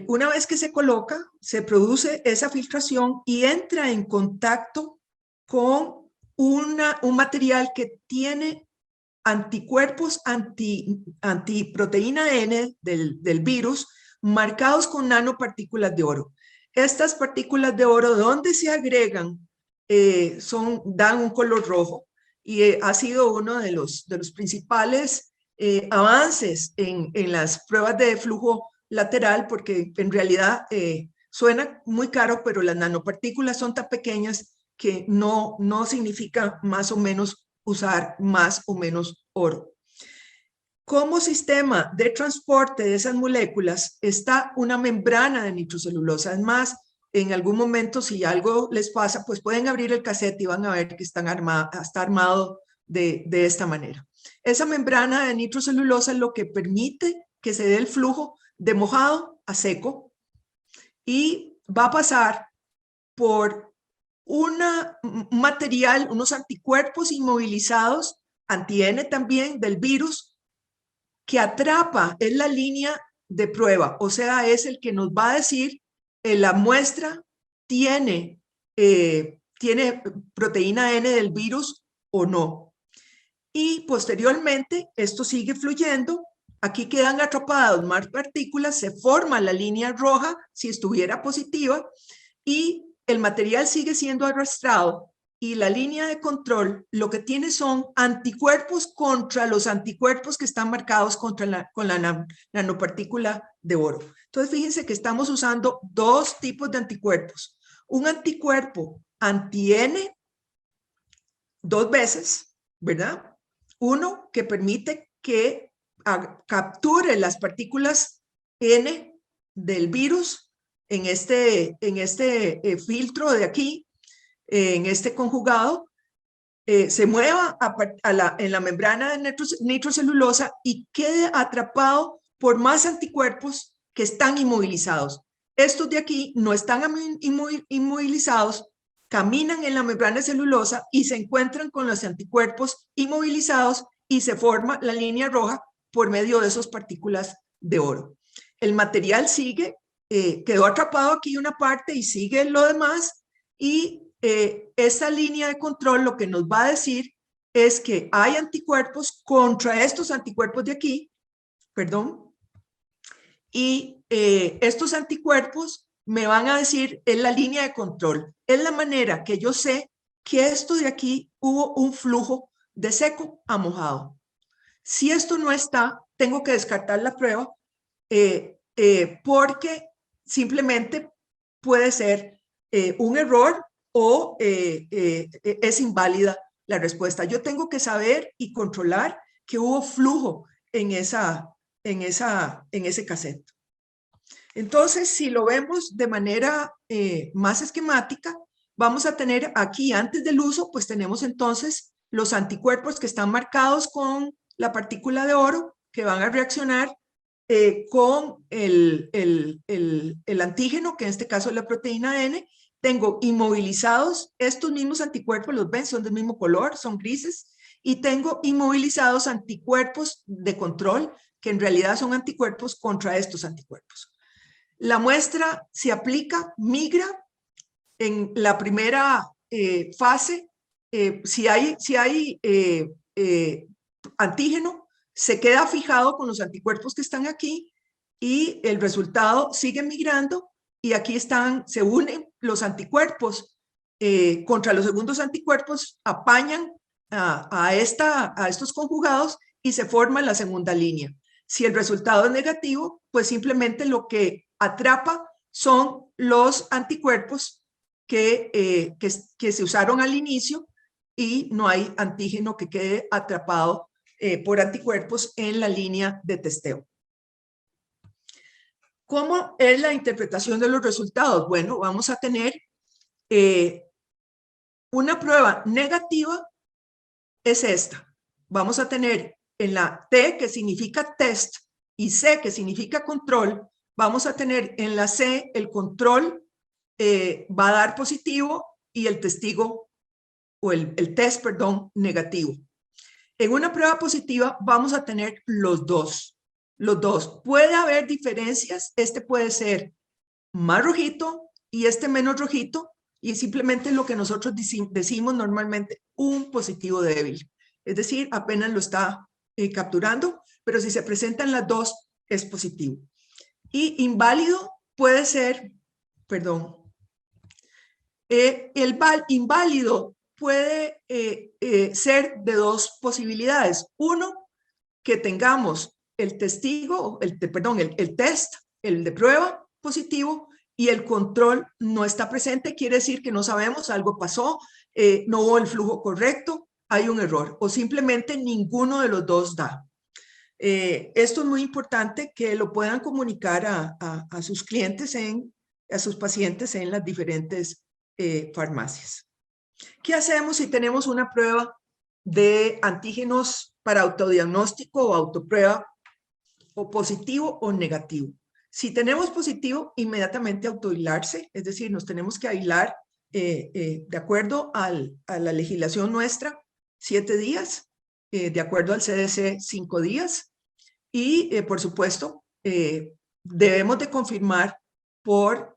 Una vez que se coloca, se produce esa filtración y entra en contacto con un material que tiene anticuerpos antiproteína N del virus marcados con nanopartículas de oro. Estas partículas de oro, donde se agregan, dan un color rojo y ha sido uno de los principales avances en las pruebas de flujo lateral, porque en realidad suena muy caro, pero las nanopartículas son tan pequeñas que no significa más o menos usar más o menos oro. Como sistema de transporte de esas moléculas está una membrana de nitrocelulosa. Es más, en algún momento, si algo les pasa, pues pueden abrir el casete y van a ver que está armado de esta manera. Esa membrana de nitrocelulosa es lo que permite que se dé el flujo de mojado a seco y va a pasar por un material, unos anticuerpos inmovilizados, anti-N también, del virus, que atrapa, es la línea de prueba, o sea, es el que nos va a decir la muestra tiene proteína N del virus o no. Y posteriormente esto sigue fluyendo, aquí quedan atrapadas más partículas, se forma la línea roja si estuviera positiva y el material sigue siendo arrastrado y la línea de control lo que tiene son anticuerpos contra los anticuerpos que están marcados con la nanopartícula de oro. Entonces, fíjense que estamos usando dos tipos de anticuerpos. Un anticuerpo anti-N, dos veces, ¿verdad? Uno que permite que capture las partículas N del virus en este filtro de aquí, en este conjugado, se mueva en la membrana de nitrocelulosa y quede atrapado por más anticuerpos que están inmovilizados. Estos de aquí no están inmovilizados, caminan en la membrana de celulosa y se encuentran con los anticuerpos inmovilizados y se forma la línea roja por medio de esas partículas de oro. El material sigue, quedó atrapado aquí una parte y sigue lo demás y esa línea de control lo que nos va a decir es que hay anticuerpos contra estos anticuerpos de aquí, perdón, y estos anticuerpos me van a decir, es la línea de control, es la manera que yo sé que esto de aquí hubo un flujo de seco a mojado. Si esto no está, tengo que descartar la prueba porque simplemente puede ser un error o es inválida la respuesta. Yo tengo que saber y controlar que hubo flujo en ese cassette. Entonces, si lo vemos de manera más esquemática, vamos a tener aquí, antes del uso, pues tenemos entonces los anticuerpos que están marcados con la partícula de oro, que van a reaccionar con el antígeno, que en este caso es la proteína N. Tengo inmovilizados estos mismos anticuerpos, los ven, son del mismo color, son grises, y tengo inmovilizados anticuerpos de control, que en realidad son anticuerpos contra estos anticuerpos. La muestra se aplica, migra en la primera fase. Si hay antígeno, se queda fijado con los anticuerpos que están aquí y el resultado sigue migrando y aquí se unen los anticuerpos contra los segundos anticuerpos, apañan a estos conjugados y se forma la segunda línea. Si el resultado es negativo, pues simplemente lo que atrapa son los anticuerpos que se usaron al inicio y no hay antígeno que quede atrapado por anticuerpos en la línea de testeo. ¿Cómo es la interpretación de los resultados? Bueno, vamos a tener una prueba negativa, es esta. Vamos a tener en la T, que significa test, y C, que significa control, vamos a tener en la C el control va a dar positivo y el testigo o el test, perdón, negativo. En una prueba positiva vamos a tener los dos. Los dos. Puede haber diferencias. Este puede ser más rojito y este menos rojito. Y simplemente lo que nosotros decimos normalmente, un positivo débil. Es decir, apenas lo está capturando, pero si se presentan las dos, es positivo. Y inválido puede ser, perdón, inválido puede ser de dos posibilidades. Uno, que tengamos el testigo, el test, el de prueba positivo y el control no está presente, quiere decir que no sabemos, algo pasó, no hubo el flujo correcto, hay un error o simplemente ninguno de los dos da. Esto es muy importante que lo puedan comunicar a sus clientes, a sus pacientes en las diferentes farmacias. ¿Qué hacemos si tenemos una prueba de antígenos para autodiagnóstico o autoprueba o positivo o negativo? Si tenemos positivo, inmediatamente autoaislarse, es decir, nos tenemos que aislar de acuerdo a la legislación nuestra, 7 días, de acuerdo al CDC, 5 días, y por supuesto, debemos de confirmar por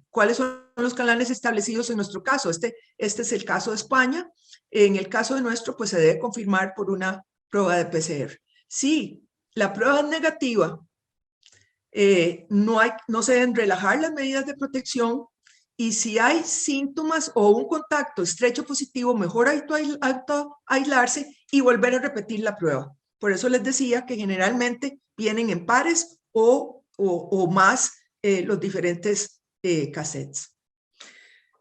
cuáles son los canales establecidos en nuestro caso. Este es el caso de España. En el caso de nuestro, pues se debe confirmar por una prueba de PCR. Si la prueba es negativa, no se deben relajar las medidas de protección y si hay síntomas o un contacto estrecho positivo, mejor aislarse y volver a repetir la prueba. Por eso les decía que generalmente vienen en pares o más los diferentes cassettes.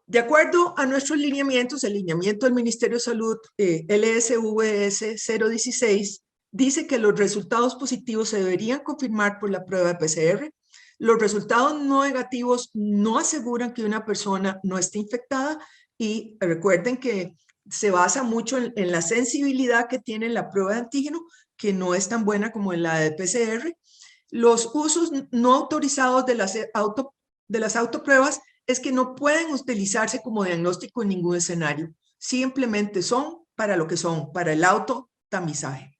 De acuerdo a nuestros lineamientos, el lineamiento del Ministerio de Salud LSVS 016 dice que los resultados positivos se deberían confirmar por la prueba de PCR. Los resultados no negativos no aseguran que una persona no esté infectada y recuerden que se basa mucho en la sensibilidad que tiene la prueba de antígeno, que no es tan buena como en la de PCR. Los usos no autorizados de las autopruebas es que no pueden utilizarse como diagnóstico en ningún escenario. Simplemente son para lo que son, para el autotamizaje.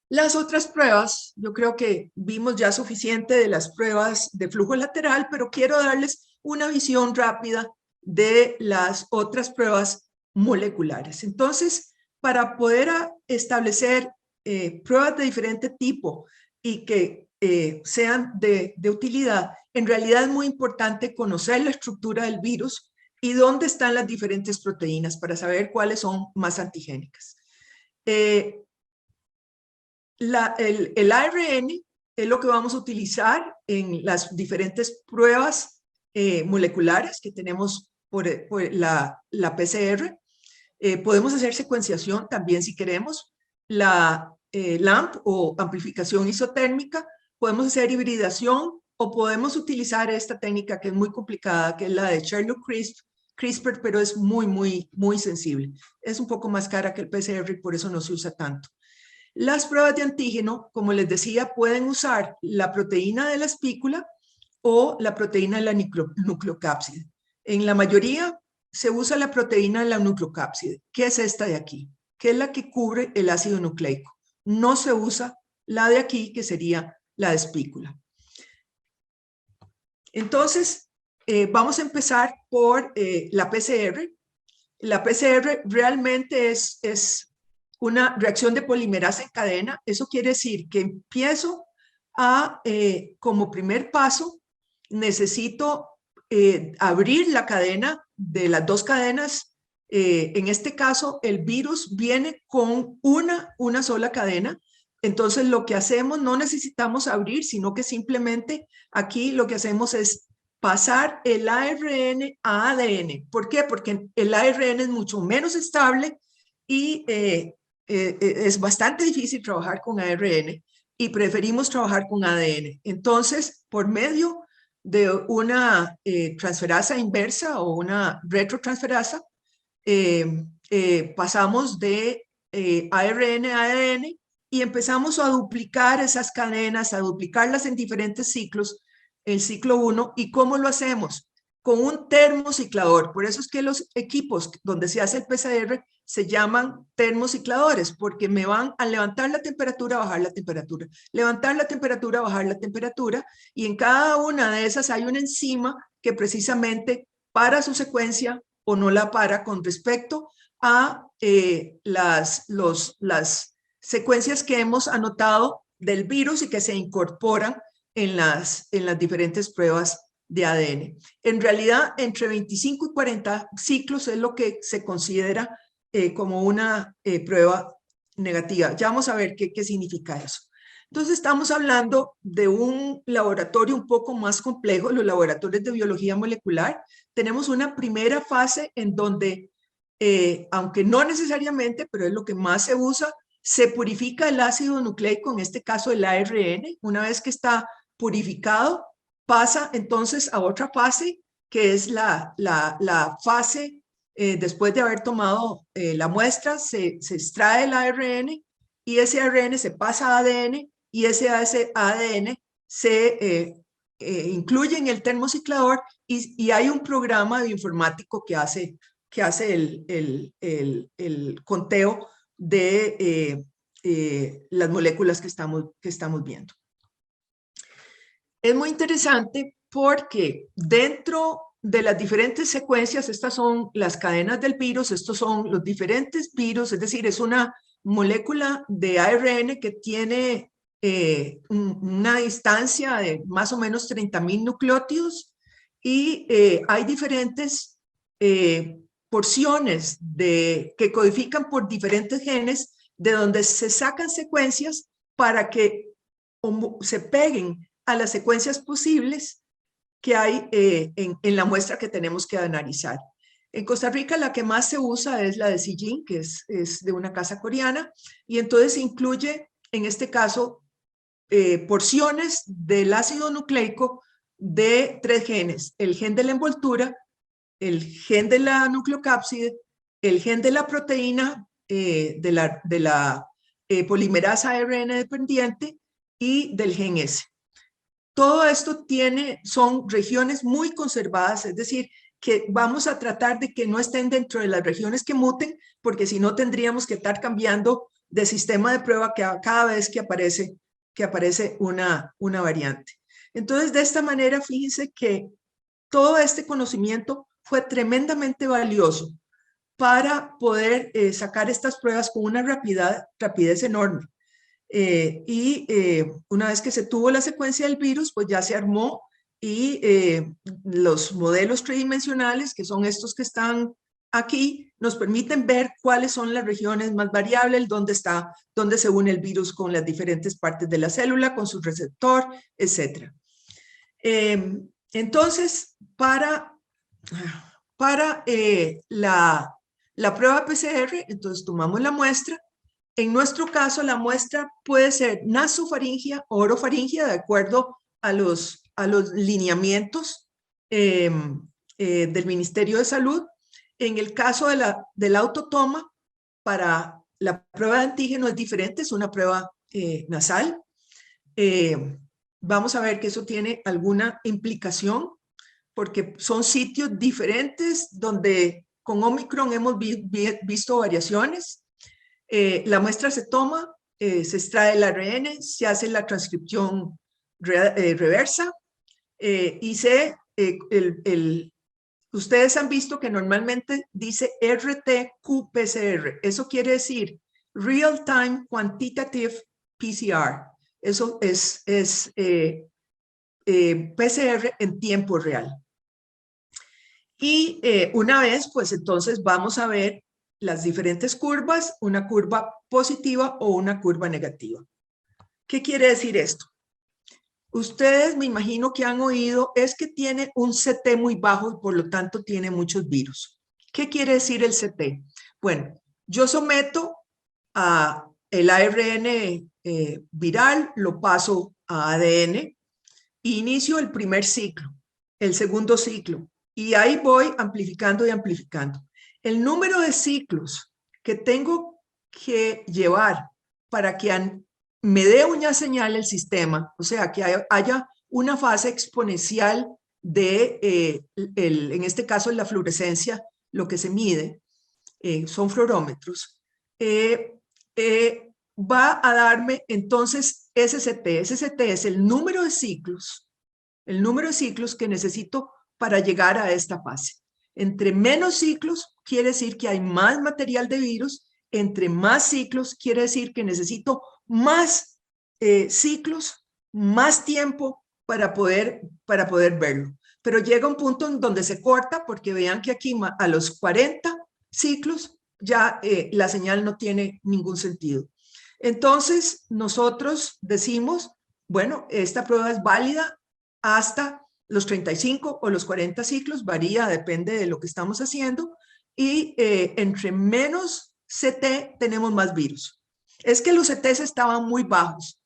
Las otras pruebas, yo creo que vimos ya suficiente de las pruebas de flujo lateral, pero quiero darles una visión rápida de las otras pruebas moleculares. Entonces, para poder establecer pruebas de diferente tipo y que sean de utilidad, en realidad es muy importante conocer la estructura del virus y dónde están las diferentes proteínas para saber cuáles son más antigénicas. El ARN es lo que vamos a utilizar en las diferentes pruebas moleculares que tenemos por la PCR. Podemos hacer secuenciación también si queremos. La LAMP o amplificación isotérmica. Podemos hacer hibridación o podemos utilizar esta técnica que es muy complicada, que es la de Sherlock-CRISPR, pero es muy sensible. Es un poco más cara que el PCR y por eso no se usa tanto. Las pruebas de antígeno, como les decía, pueden usar la proteína de la espícula o la proteína de la nucleocápside. En la mayoría se usa la proteína de la nucleocápside. ¿Qué es esta de aquí? Que es la que cubre el ácido nucleico. No se usa la de aquí, que sería la de espícula. Entonces, vamos a empezar por la PCR. La PCR realmente es una reacción de polimerasa en cadena. Eso quiere decir que empiezo como primer paso, necesito abrir la cadena de las dos cadenas. En este caso, el virus viene con una sola cadena. Entonces, lo que hacemos, no necesitamos abrir, sino que simplemente aquí lo que hacemos es pasar el ARN a ADN. ¿Por qué? Porque el ARN es mucho menos estable y es bastante difícil trabajar con ARN y preferimos trabajar con ADN. Entonces, por medio de una transferasa inversa o una retrotransferasa, pasamos de ARN a ADN y empezamos a duplicar esas cadenas, a duplicarlas en diferentes ciclos, el ciclo 1, ¿y cómo lo hacemos? Con un termociclador. Por eso es que los equipos donde se hace el PCR se llaman termocicladores, porque me van a levantar la temperatura, bajar la temperatura, levantar la temperatura, bajar la temperatura, y en cada una de esas hay una enzima que precisamente para su secuencia o no la para con respecto a las secuencias que hemos anotado del virus y que se incorporan en las diferentes pruebas de ADN. En realidad, entre 25 y 40 ciclos es lo que se considera como una prueba negativa. Ya vamos a ver qué significa eso. Entonces, estamos hablando de un laboratorio un poco más complejo, los laboratorios de biología molecular. Tenemos una primera fase en donde, aunque no necesariamente, pero es lo que más se usa, se purifica el ácido nucleico, en este caso el ARN. Una vez que está purificado, pasa entonces a otra fase, que es la fase, después de haber tomado la muestra, se extrae el ARN y ese ARN se pasa a ADN y ese ADN se incluye en el termociclador y hay un programa bioinformático que hace el conteo de las moléculas que estamos viendo. Es muy interesante porque dentro de las diferentes secuencias, estas son las cadenas del virus, estos son los diferentes virus, es decir, es una molécula de ARN que tiene una distancia de más o menos 30.000 nucleótidos y hay diferentes porciones que codifican por diferentes genes de donde se sacan secuencias para que se peguen a las secuencias posibles que hay en la muestra que tenemos que analizar. En Costa Rica la que más se usa es la de Seegene, que es de una casa coreana, y entonces incluye, en este caso, porciones del ácido nucleico de 3 genes: el gen de la envoltura, el gen de la nucleocápside, el gen de la proteína de la polimerasa ARN dependiente y del gen S. Todo esto son regiones muy conservadas, es decir, que vamos a tratar de que no estén dentro de las regiones que muten, porque si no tendríamos que estar cambiando de sistema de prueba cada vez que aparece una variante. Entonces, de esta manera, fíjense que todo este conocimiento fue tremendamente valioso para poder sacar estas pruebas con una rapidez enorme. Una vez que se tuvo la secuencia del virus, pues ya se armó y los modelos tridimensionales, que son estos que están aquí, nos permiten ver cuáles son las regiones más variables, dónde se une el virus con las diferentes partes de la célula, con su receptor, etc. Entonces, para la prueba PCR, entonces tomamos la muestra. En nuestro caso, la muestra puede ser nasofaringia o orofaringia, de acuerdo a los lineamientos del Ministerio de Salud. En el caso de la autotoma, para la prueba de antígeno es diferente, es una prueba nasal. Vamos a ver que eso tiene alguna implicación, porque son sitios diferentes donde con Omicron hemos visto variaciones. La muestra se toma, se extrae el ARN, se hace la transcripción reversa y ustedes han visto que normalmente dice RT-qPCR. Eso quiere decir Real Time Quantitative PCR. Eso es PCR en tiempo real. Y una vez, pues entonces vamos a ver las diferentes curvas, una curva positiva o una curva negativa. ¿Qué quiere decir esto? Ustedes me imagino que han oído, es que tiene un CT muy bajo y por lo tanto tiene muchos virus. ¿Qué quiere decir el CT? Bueno, yo someto el ARN viral, lo paso a ADN e inicio el primer ciclo, el segundo ciclo, y ahí voy amplificando y amplificando. El número de ciclos que tengo que llevar para que me dé una señal el sistema, o sea, que haya una fase exponencial de, en este caso, la fluorescencia, lo que se mide, son fluorómetros, va a darme entonces SCT. SCT es el número de ciclos que necesito para llegar a esta fase. Entre menos ciclos quiere decir que hay más material de virus, entre más ciclos quiere decir que necesito más ciclos, más tiempo para poder verlo. Pero llega un punto en donde se corta, porque vean que aquí a los 40 ciclos ya la señal no tiene ningún sentido. Entonces nosotros decimos, bueno, esta prueba es válida hasta los 35 o los 40 ciclos, varía, depende de lo que estamos haciendo, y entre menos CT tenemos más virus. Es que los CTs estaban muy bajos.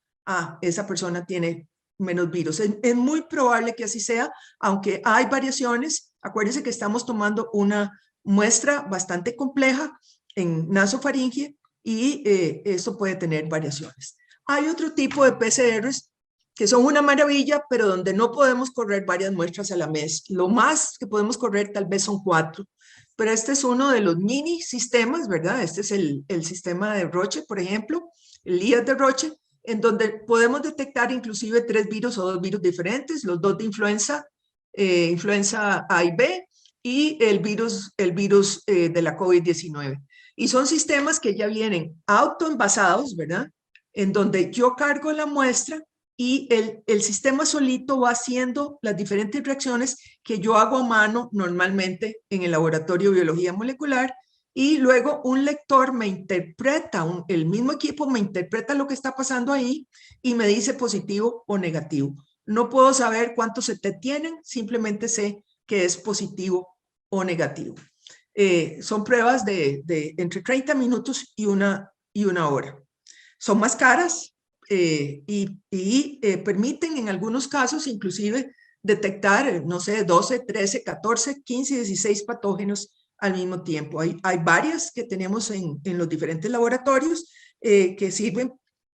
Esa persona tiene menos virus. Es muy probable que así sea, aunque hay variaciones. Acuérdense que estamos tomando una muestra bastante compleja en nasofaringe y esto puede tener variaciones. Hay otro tipo de PCRs que son una maravilla, pero donde no podemos correr varias muestras a la vez. Lo más que podemos correr tal vez son 4, pero este es uno de los mini sistemas, ¿verdad? Este es el sistema de Roche, por ejemplo, el LIAS de Roche, en donde podemos detectar inclusive 3 virus o 2 virus diferentes, los 2 de influenza, influenza A y B, y el virus de la COVID-19. Y son sistemas que ya vienen autoenvasados, ¿verdad? En donde yo cargo la muestra y el sistema solito va haciendo las diferentes reacciones que yo hago a mano normalmente en el laboratorio de biología molecular, y luego un lector me interpreta, el mismo equipo me interpreta lo que está pasando ahí y me dice positivo o negativo. No puedo saber cuántos CT tienen, simplemente sé que es positivo o negativo. Son pruebas de entre 30 minutos y una hora. Son más caras y permiten en algunos casos inclusive detectar, no sé, 12, 13, 14, 15, 16 patógenos al mismo tiempo. Hay varias que tenemos en los diferentes laboratorios que sirven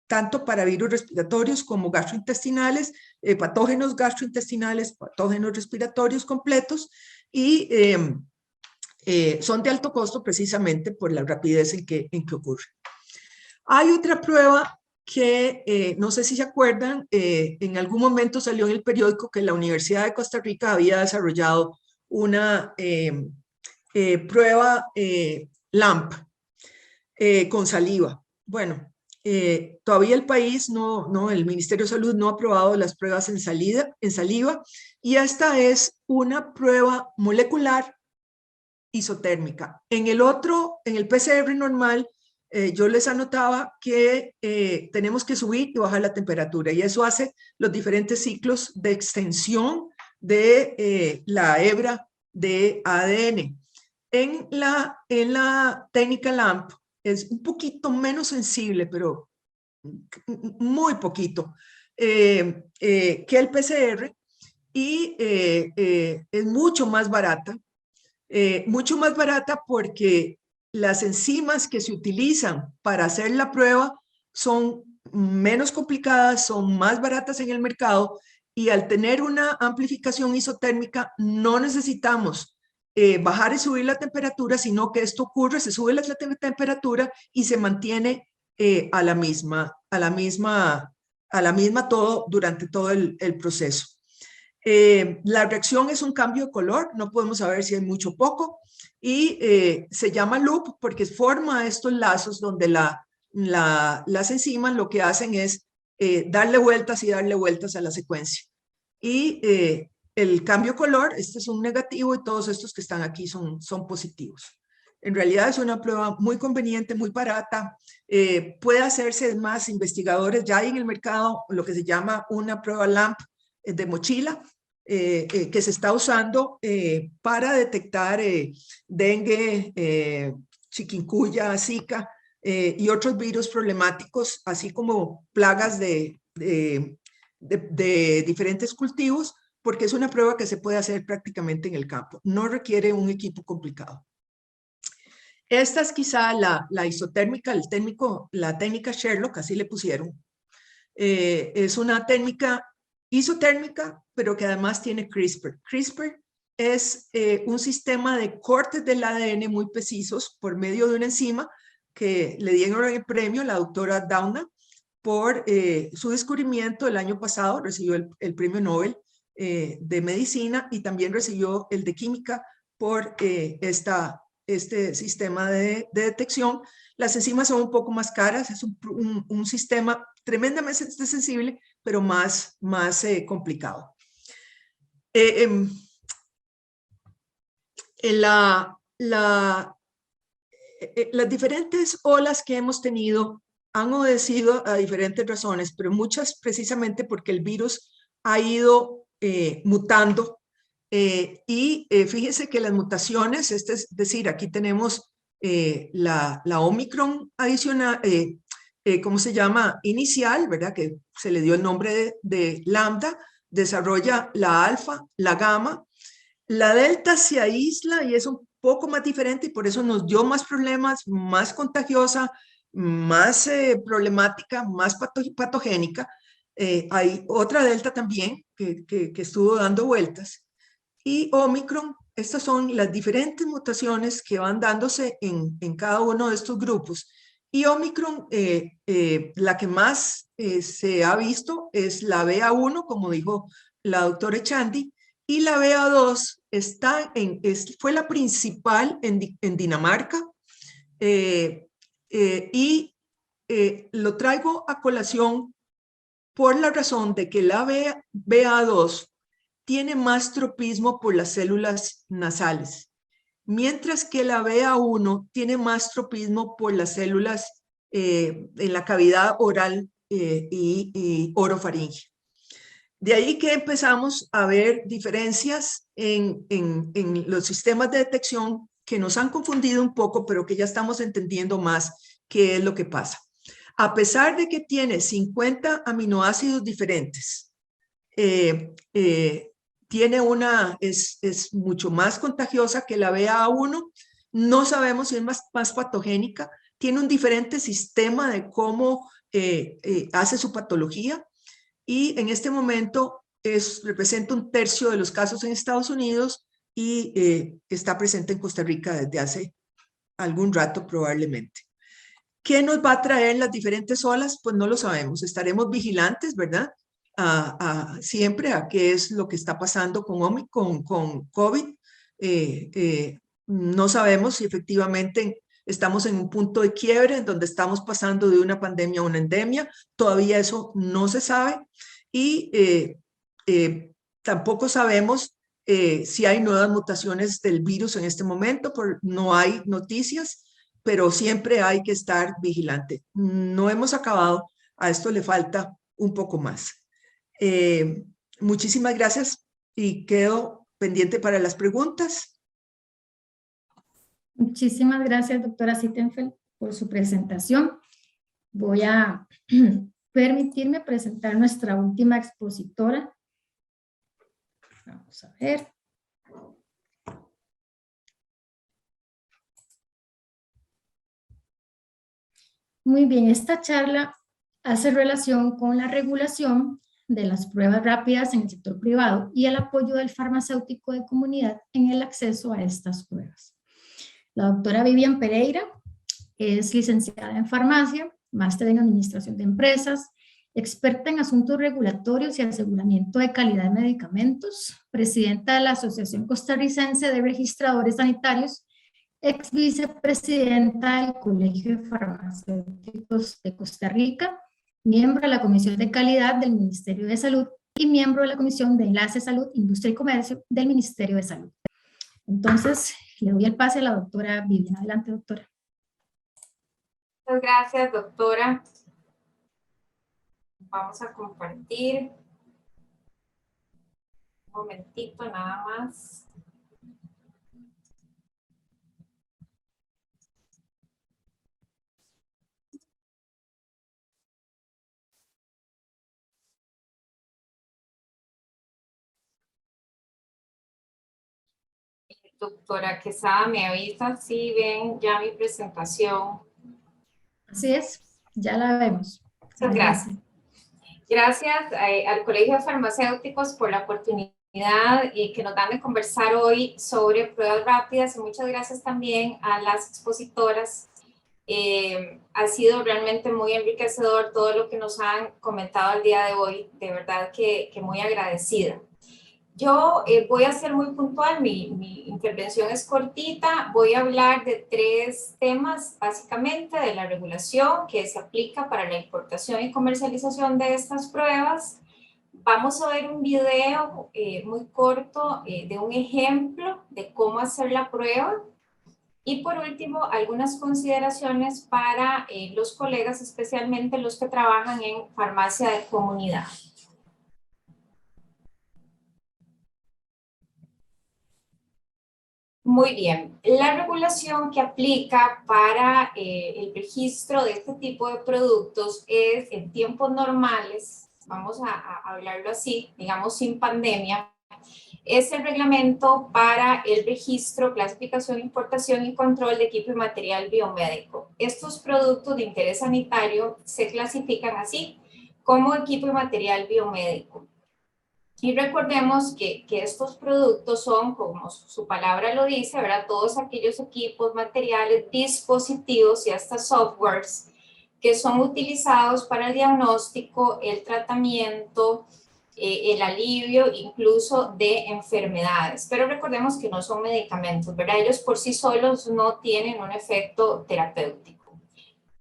tanto para virus respiratorios como gastrointestinales, patógenos gastrointestinales, patógenos respiratorios completos, y son de alto costo precisamente por la rapidez en que ocurre. Hay otra prueba que no sé si se acuerdan, en algún momento salió en el periódico que la Universidad de Costa Rica había desarrollado una prueba LAMP con saliva. Bueno, todavía el país el Ministerio de Salud no ha aprobado las pruebas en saliva, y esta es una prueba molecular isotérmica. En el PCR normal, yo les anotaba que tenemos que subir y bajar la temperatura, y eso hace los diferentes ciclos de extensión de la hebra de ADN. En la técnica LAMP es un poquito menos sensible, pero muy poquito, que el PCR, y es mucho más barata porque las enzimas que se utilizan para hacer la prueba son menos complicadas, son más baratas en el mercado, y al tener una amplificación isotérmica no necesitamos bajar y subir la temperatura, sino que esto ocurre, se sube la temperatura y se mantiene a la misma todo durante todo el proceso. La reacción es un cambio de color, no podemos saber si es mucho o poco, y se llama loop porque forma estos lazos donde las enzimas lo que hacen es darle vueltas y darle vueltas a la secuencia. Y el cambio de color, este es un negativo y todos estos que están aquí son positivos. En realidad es una prueba muy conveniente, muy barata. Puede hacerse más investigadores. Ya hay en el mercado lo que se llama una prueba LAMP de mochila, que se está usando para detectar dengue, chikungunya, zika y otros virus problemáticos, así como plagas de diferentes cultivos, porque es una prueba que se puede hacer prácticamente en el campo. No requiere un equipo complicado. Esta es quizá la isotérmica, la técnica Sherlock, así le pusieron. Es una técnica isotérmica, pero que además tiene CRISPR. CRISPR es un sistema de cortes del ADN muy precisos por medio de una enzima que le dieron el premio a la doctora Doudna por su descubrimiento el año pasado. Recibió el premio Nobel de medicina y también recibió el de química por este sistema de detección. Las enzimas son un poco más caras, es un sistema tremendamente sensible, pero más complicado. Las diferentes olas que hemos tenido han obedecido a diferentes razones, pero muchas precisamente porque el virus ha ido mutando. Fíjense que las mutaciones, es decir, aquí tenemos la Omicron adicional, ¿cómo se llama? Inicial, ¿verdad? Que se le dio el nombre de lambda, desarrolla la alfa, la gamma. La delta se aísla y es un poco más diferente y por eso nos dio más problemas, más contagiosa, más problemática, más patogénica. Hay otra delta también que estuvo dando vueltas. Y Omicron, estas son las diferentes mutaciones que van dándose en cada uno de estos grupos. Y Omicron, la que más se ha visto es la BA1, como dijo la doctora Echandi, y la BA2 fue la principal en Dinamarca, y lo traigo a colación por la razón de que la BA2 tiene más tropismo por las células nasales, mientras que la BA1 tiene más tropismo por las células en la cavidad oral y orofaringea. De ahí que empezamos a ver diferencias en los sistemas de detección que nos han confundido un poco, pero que ya estamos entendiendo más qué es lo que pasa. A pesar de que tiene 50 aminoácidos diferentes, es mucho más contagiosa que la BA1, no sabemos si es más patogénica, tiene un diferente sistema de cómo hace su patología, y en este momento representa 1/3 de los casos en Estados Unidos y está presente en Costa Rica desde hace algún rato probablemente. ¿Qué nos va a traer las diferentes olas? Pues no lo sabemos. Estaremos vigilantes, ¿verdad? Siempre a qué es lo que está pasando con COVID. No sabemos si efectivamente estamos en un punto de quiebre en donde estamos pasando de una pandemia a una endemia. Todavía eso no se sabe. Y tampoco sabemos si hay nuevas mutaciones del virus en este momento, no hay noticias, pero siempre hay que estar vigilante. No hemos acabado, a esto le falta un poco más. Muchísimas gracias y quedo pendiente para las preguntas. Muchísimas gracias, doctora Sittenfeld, por su presentación. Voy a permitirme presentar nuestra última expositora. Vamos a ver. Muy bien, esta charla hace relación con la regulación de las pruebas rápidas en el sector privado y el apoyo del farmacéutico de comunidad en el acceso a estas pruebas. La doctora Vivian Pereira es licenciada en farmacia, máster en administración de empresas, experta en asuntos regulatorios y aseguramiento de calidad de medicamentos, presidenta de la Asociación Costarricense de Registradores Sanitarios, ex vicepresidenta del Colegio de Farmacéuticos de Costa Rica, miembro de la Comisión de Calidad del Ministerio de Salud y miembro de la Comisión de Enlace Salud, Industria y Comercio del Ministerio de Salud. Entonces, le doy el pase a la doctora Vivian. Adelante, doctora. Muchas gracias, doctora. Vamos a compartir un momentito nada más. Doctora Quesada, me avisa si ven ya mi presentación. Así es, ya la vemos. Muchas gracias. Gracias al Colegio de Farmacéuticos por la oportunidad que nos dan de conversar hoy sobre pruebas rápidas, y muchas gracias también a las expositoras. Ha sido realmente muy enriquecedor todo lo que nos han comentado el día de hoy, de verdad que muy agradecida. Yo voy a ser muy puntual, mi intervención es cortita, voy a hablar de 3 temas básicamente de la regulación que se aplica para la importación y comercialización de estas pruebas. Vamos a ver un video muy corto de un ejemplo de cómo hacer la prueba. Y por último, algunas consideraciones para los colegas, especialmente los que trabajan en farmacia de comunidad. Muy bien, la regulación que aplica para el registro de este tipo de productos es en tiempos normales, vamos a hablarlo así, digamos sin pandemia, es el reglamento para el registro, clasificación, importación y control de equipo y material biomédico. Estos productos de interés sanitario se clasifican así, como equipo y material biomédico. Y recordemos que estos productos son, como su palabra lo dice, ¿verdad? Todos aquellos equipos, materiales, dispositivos y hasta softwares que son utilizados para el diagnóstico, el tratamiento, el alivio incluso de enfermedades. Pero recordemos que no son medicamentos, ¿verdad? Ellos por sí solos no tienen un efecto terapéutico.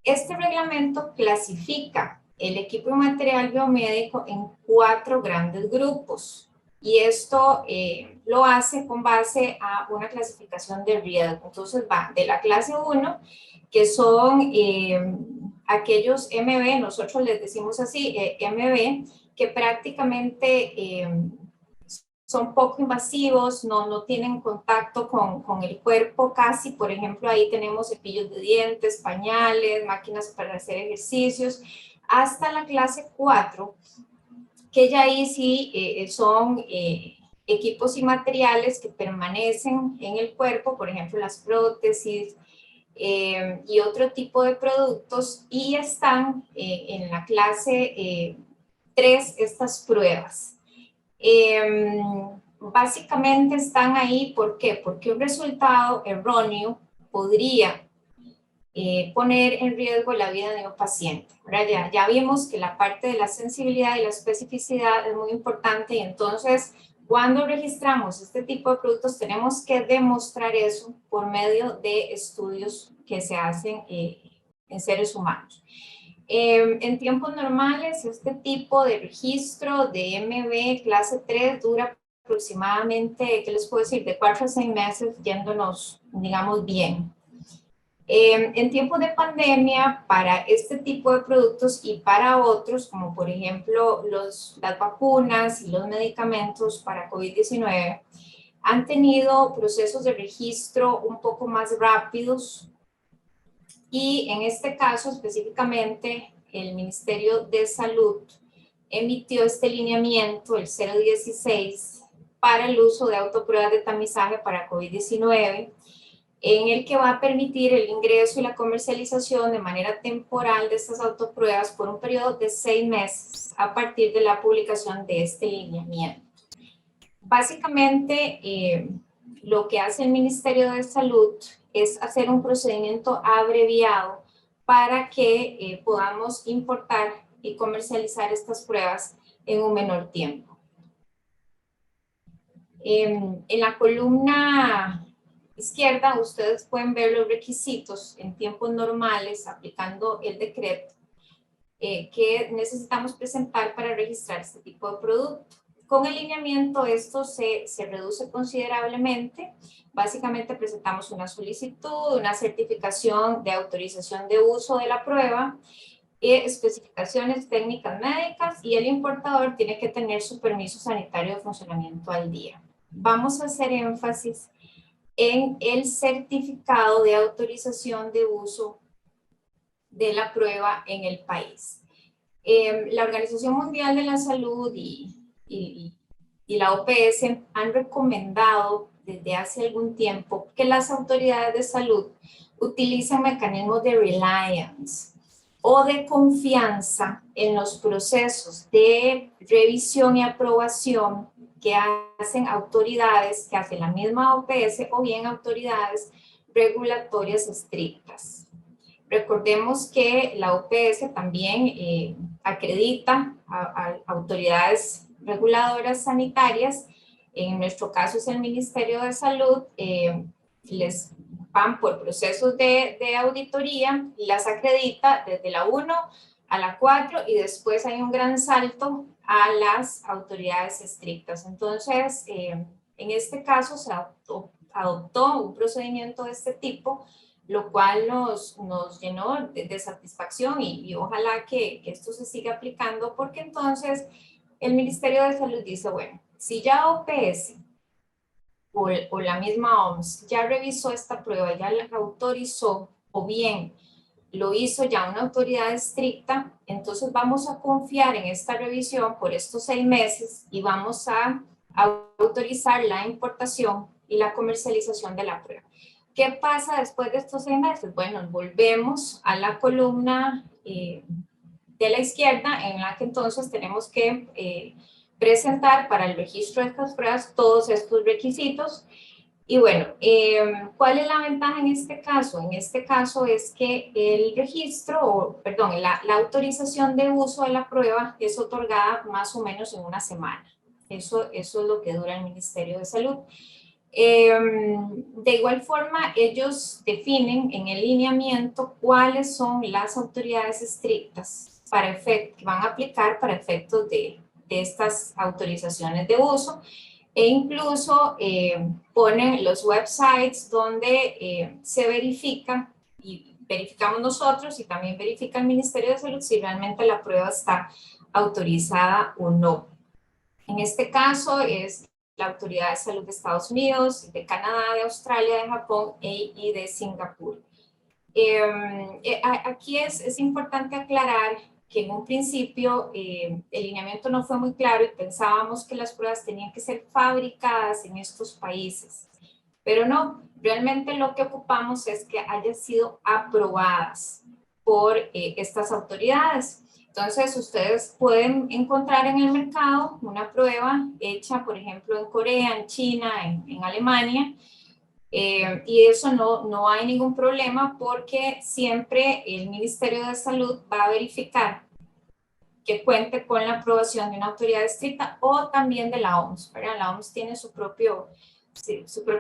Este reglamento clasifica el equipo y material biomédico en 4 grandes grupos, y esto lo hace con base a una clasificación de riesgo. Entonces va de la clase 1, que son aquellos MB, nosotros les decimos así, MB, que prácticamente son poco invasivos, no tienen contacto con el cuerpo casi. Por ejemplo, ahí tenemos cepillos de dientes, pañales, máquinas para hacer ejercicios, hasta la clase 4, que ya ahí sí son equipos y materiales que permanecen en el cuerpo, por ejemplo, las prótesis y otro tipo de productos, y están en la clase 3 estas pruebas. Básicamente están ahí, ¿por qué? Porque un resultado erróneo podría poner en riesgo la vida de un paciente. Ya vimos que la parte de la sensibilidad y la especificidad es muy importante, y entonces cuando registramos este tipo de productos tenemos que demostrar eso por medio de estudios que se hacen en seres humanos. En tiempos normales, este tipo de registro de MB clase 3 dura aproximadamente, ¿qué les puedo decir?, de 4 a 6 meses yéndonos, digamos, bien. En tiempos de pandemia, para este tipo de productos y para otros, como por ejemplo las vacunas y los medicamentos para COVID-19, han tenido procesos de registro un poco más rápidos, y en este caso específicamente el Ministerio de Salud emitió este lineamiento, el 016, para el uso de autopruebas de tamizaje para COVID-19, en el que va a permitir el ingreso y la comercialización de manera temporal de estas autopruebas por un periodo de 6 meses a partir de la publicación de este lineamiento. Básicamente, lo que hace el Ministerio de Salud es hacer un procedimiento abreviado para que podamos importar y comercializar estas pruebas en un menor tiempo. En la columna izquierda ustedes pueden ver los requisitos en tiempos normales aplicando el decreto que necesitamos presentar para registrar este tipo de producto. Con el lineamiento esto se reduce considerablemente. Básicamente presentamos una solicitud, una certificación de autorización de uso de la prueba, especificaciones técnicas médicas, y el importador tiene que tener su permiso sanitario de funcionamiento al día. Vamos a hacer énfasis en el certificado de autorización de uso de la prueba en el país. La Organización Mundial de la Salud y la OPS han recomendado desde hace algún tiempo que las autoridades de salud utilizan mecanismos de reliance o de confianza en los procesos de revisión y aprobación que hacen autoridades, que hace la misma OPS o bien autoridades regulatorias estrictas. Recordemos que la OPS también acredita a autoridades reguladoras sanitarias. En nuestro caso es el Ministerio de Salud. Les van por procesos de auditoría y las acredita desde la 1 a la 4 y después hay un gran salto a las autoridades estrictas. Entonces, en este caso se adoptó un procedimiento de este tipo, lo cual nos llenó de satisfacción y ojalá que esto se siga aplicando, porque entonces el Ministerio de Salud dice, bueno, si ya OPS o la misma OMS ya revisó esta prueba, ya la autorizó, o bien lo hizo ya una autoridad estricta, entonces vamos a confiar en esta revisión por estos 6 meses y vamos a autorizar la importación y la comercialización de la prueba. ¿Qué pasa después de estos 6 meses? Bueno, volvemos a la columna de la izquierda, en la que entonces tenemos que presentar para el registro de estas pruebas todos estos requisitos. Y bueno, ¿cuál es la ventaja en este caso? En este caso es que el registro, la autorización de uso de la prueba es otorgada más o menos en una semana. Eso es lo que dura el Ministerio de Salud. De igual forma, ellos definen en el lineamiento cuáles son las autoridades estrictas que van a aplicar para efectos de estas autorizaciones de uso, e incluso ponen los websites donde se verifica, y verificamos nosotros y también verifica el Ministerio de Salud si realmente la prueba está autorizada o no. En este caso es la Autoridad de Salud de Estados Unidos, de Canadá, de Australia, de Japón y de Singapur. Aquí es importante aclarar que en un principio el lineamiento no fue muy claro y pensábamos que las pruebas tenían que ser fabricadas en estos países, pero no, realmente lo que ocupamos es que hayan sido aprobadas por estas autoridades. Entonces, ustedes pueden encontrar en el mercado una prueba hecha, por ejemplo, en Corea, en China, en Alemania, y eso no hay ningún problema porque siempre el Ministerio de Salud va a verificar que cuente con la aprobación de una autoridad estricta o también de la OMS. ¿Verdad? La OMS tiene su propio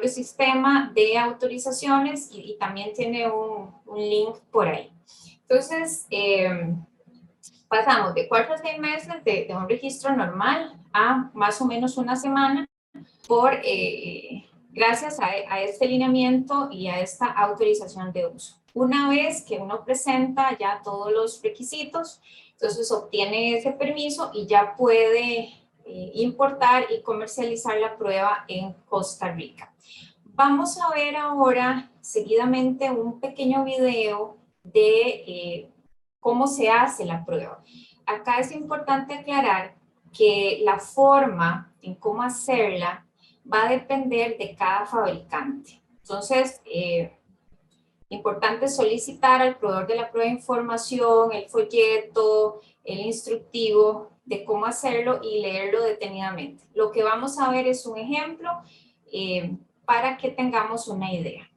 sistema de autorizaciones y también tiene un link por ahí. Entonces, pasamos de 4 a 6 meses de un registro normal a más o menos una semana gracias a este lineamiento y a esta autorización de uso. Una vez que uno presenta ya todos los requisitos, entonces obtiene ese permiso y ya puede importar y comercializar la prueba en Costa Rica. Vamos a ver ahora seguidamente un pequeño video de cómo se hace la prueba. Acá es importante aclarar que la forma en cómo hacerla va a depender de cada fabricante. Entonces, importante solicitar al proveedor de la prueba de información, el folleto, el instructivo de cómo hacerlo y leerlo detenidamente. Lo que vamos a ver es un ejemplo para que tengamos una idea.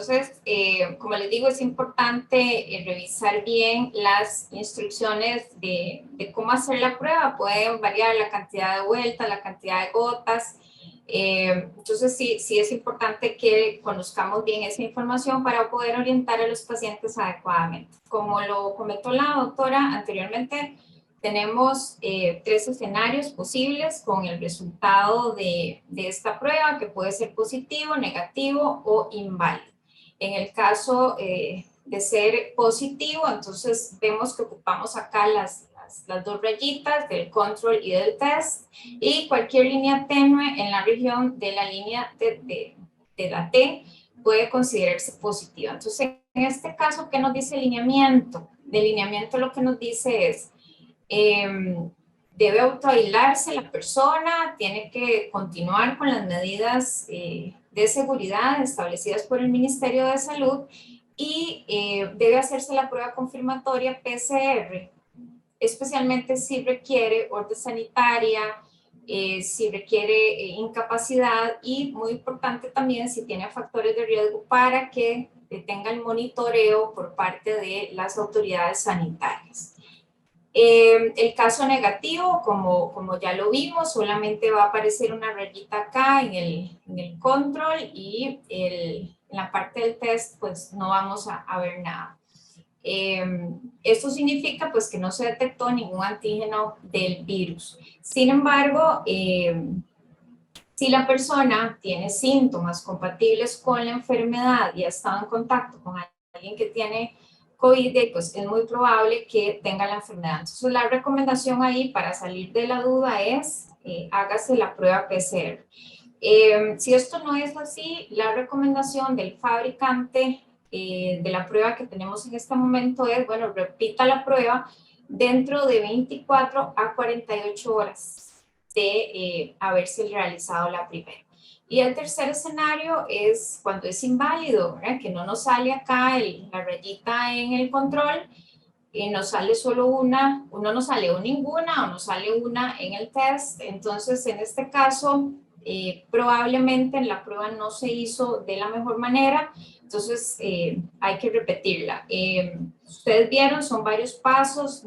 Entonces, como les digo, es importante revisar bien las instrucciones de cómo hacer la prueba. Pueden variar la cantidad de vueltas, la cantidad de gotas. Entonces, sí es importante que conozcamos bien esa información para poder orientar a los pacientes adecuadamente. Como lo comentó la doctora anteriormente, tenemos 3 escenarios posibles con el resultado de esta prueba, que puede ser positivo, negativo o inválido. En el caso de ser positivo, entonces vemos que ocupamos acá las 2 rayitas del control y del test, y cualquier línea tenue en la región de la línea de la T puede considerarse positiva. Entonces, en este caso, ¿qué nos dice el lineamiento? El lineamiento lo que nos dice es debe autoaislarse la persona, tiene que continuar con las medidas de seguridad establecidas por el Ministerio de Salud y debe hacerse la prueba confirmatoria PCR, especialmente si requiere orden sanitaria, si requiere incapacidad y, muy importante también, si tiene factores de riesgo para que tenga el monitoreo por parte de las autoridades sanitarias. El caso negativo, como ya lo vimos, solamente va a aparecer una rayita acá en el control y en la parte del test pues no vamos a ver nada. Esto significa pues que no se detectó ningún antígeno del virus. Sin embargo, si la persona tiene síntomas compatibles con la enfermedad y ha estado en contacto con alguien que tiene COVID, pues es muy probable que tenga la enfermedad. Entonces, la recomendación ahí para salir de la duda es hágase la prueba PCR. Si esto no es así, la recomendación del fabricante de la prueba que tenemos en este momento es, bueno, repita la prueba dentro de 24 a 48 horas de haberse realizado la primera. Y el tercer escenario es cuando es inválido, ¿verdad? Que no nos sale acá la rayita en el control, nos sale solo una, no nos sale o ninguna, o nos sale una en el test. Entonces, en este caso, probablemente la prueba no se hizo de la mejor manera, entonces hay que repetirla. Ustedes vieron, son varios pasos,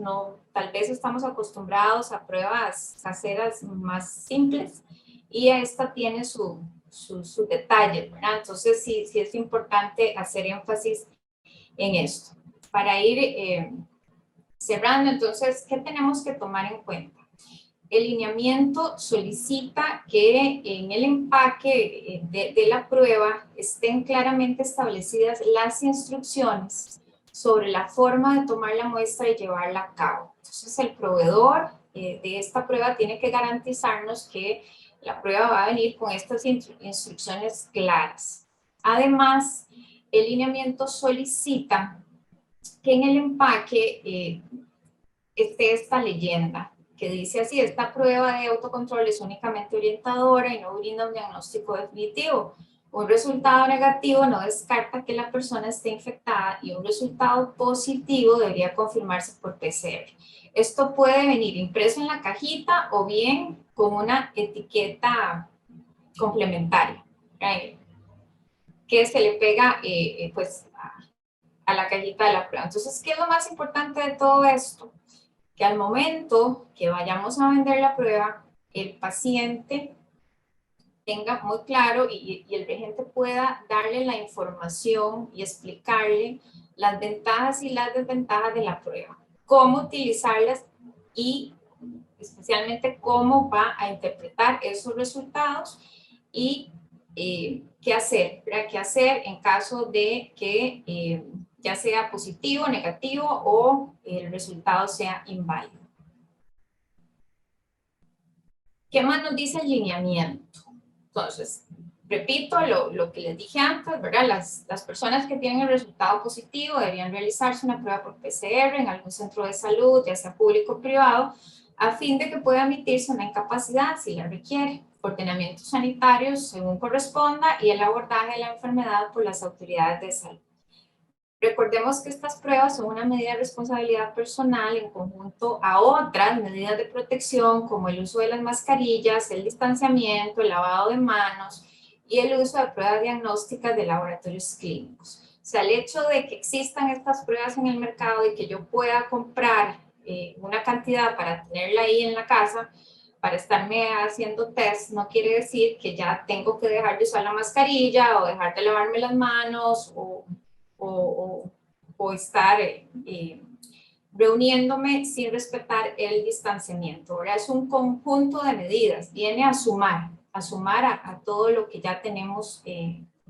tal vez estamos acostumbrados a pruebas caseras más simples, y esta tiene sus detalles, ¿verdad? Entonces sí es importante hacer énfasis en esto. Para ir cerrando, entonces, ¿qué tenemos que tomar en cuenta? El lineamiento solicita que en el empaque de la prueba estén claramente establecidas las instrucciones sobre la forma de tomar la muestra y llevarla a cabo. Entonces, el proveedor de esta prueba tiene que garantizarnos que la prueba va a venir con estas instrucciones claras. Además, el lineamiento solicita que en el empaque esté esta leyenda que dice así: esta prueba de autocontrol es únicamente orientadora y no brinda un diagnóstico definitivo. Un resultado negativo no descarta que la persona esté infectada y un resultado positivo debería confirmarse por PCR. Esto puede venir impreso en la cajita o bien con una etiqueta complementaria, ¿right?, que se le pega pues a la cajita de la prueba. Entonces, ¿qué es lo más importante de todo esto? Que al momento que vayamos a vender la prueba, el paciente tenga muy claro y el regente pueda darle la información y explicarle las ventajas y las desventajas de la prueba, cómo utilizarlas y especialmente cómo va a interpretar esos resultados y qué hacer, ¿verdad? ¿Qué hacer en caso de que ya sea positivo, negativo o el resultado sea inválido? ¿Qué más nos dice el lineamiento? Entonces, repito lo que les dije antes, ¿verdad? Las personas que tienen el resultado positivo deberían realizarse una prueba por PCR en algún centro de salud, ya sea público o privado, a fin de que pueda emitirse una incapacidad si la requiere, ordenamientos sanitarios según corresponda y el abordaje de la enfermedad por las autoridades de salud. Recordemos que estas pruebas son una medida de responsabilidad personal en conjunto a otras medidas de protección como el uso de las mascarillas, el distanciamiento, el lavado de manos, y el uso de pruebas diagnósticas de laboratorios clínicos. O sea, el hecho de que existan estas pruebas en el mercado y que yo pueda comprar una cantidad para tenerla ahí en la casa, para estarme haciendo test, no quiere decir que ya tengo que dejar de usar la mascarilla o dejar de lavarme las manos o estar reuniéndome sin respetar el distanciamiento. Ahora es un conjunto de medidas, viene a sumar a todo lo que ya tenemos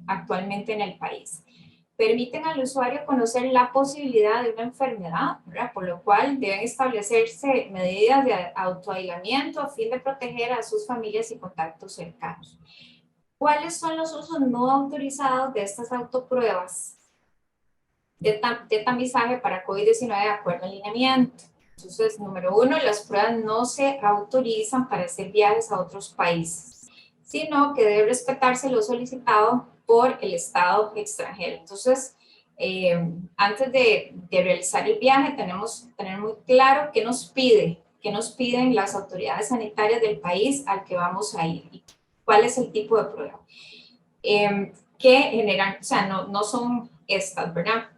actualmente en el país. Permiten al usuario conocer la posibilidad de una enfermedad, ¿verdad? Por lo cual deben establecerse medidas de autoaislamiento a fin de proteger a sus familias y contactos cercanos. ¿Cuáles son los usos no autorizados de estas autopruebas de tamizaje para COVID-19 de acuerdo al lineamiento? Entonces, número 1, las pruebas no se autorizan para hacer viajes a otros países, sino que debe respetarse lo solicitado por el Estado extranjero. Entonces, antes de realizar el viaje, tenemos que tener muy claro qué nos piden las autoridades sanitarias del país al que vamos a ir y cuál es el tipo de prueba. Que generan, o sea, no son estas, ¿verdad?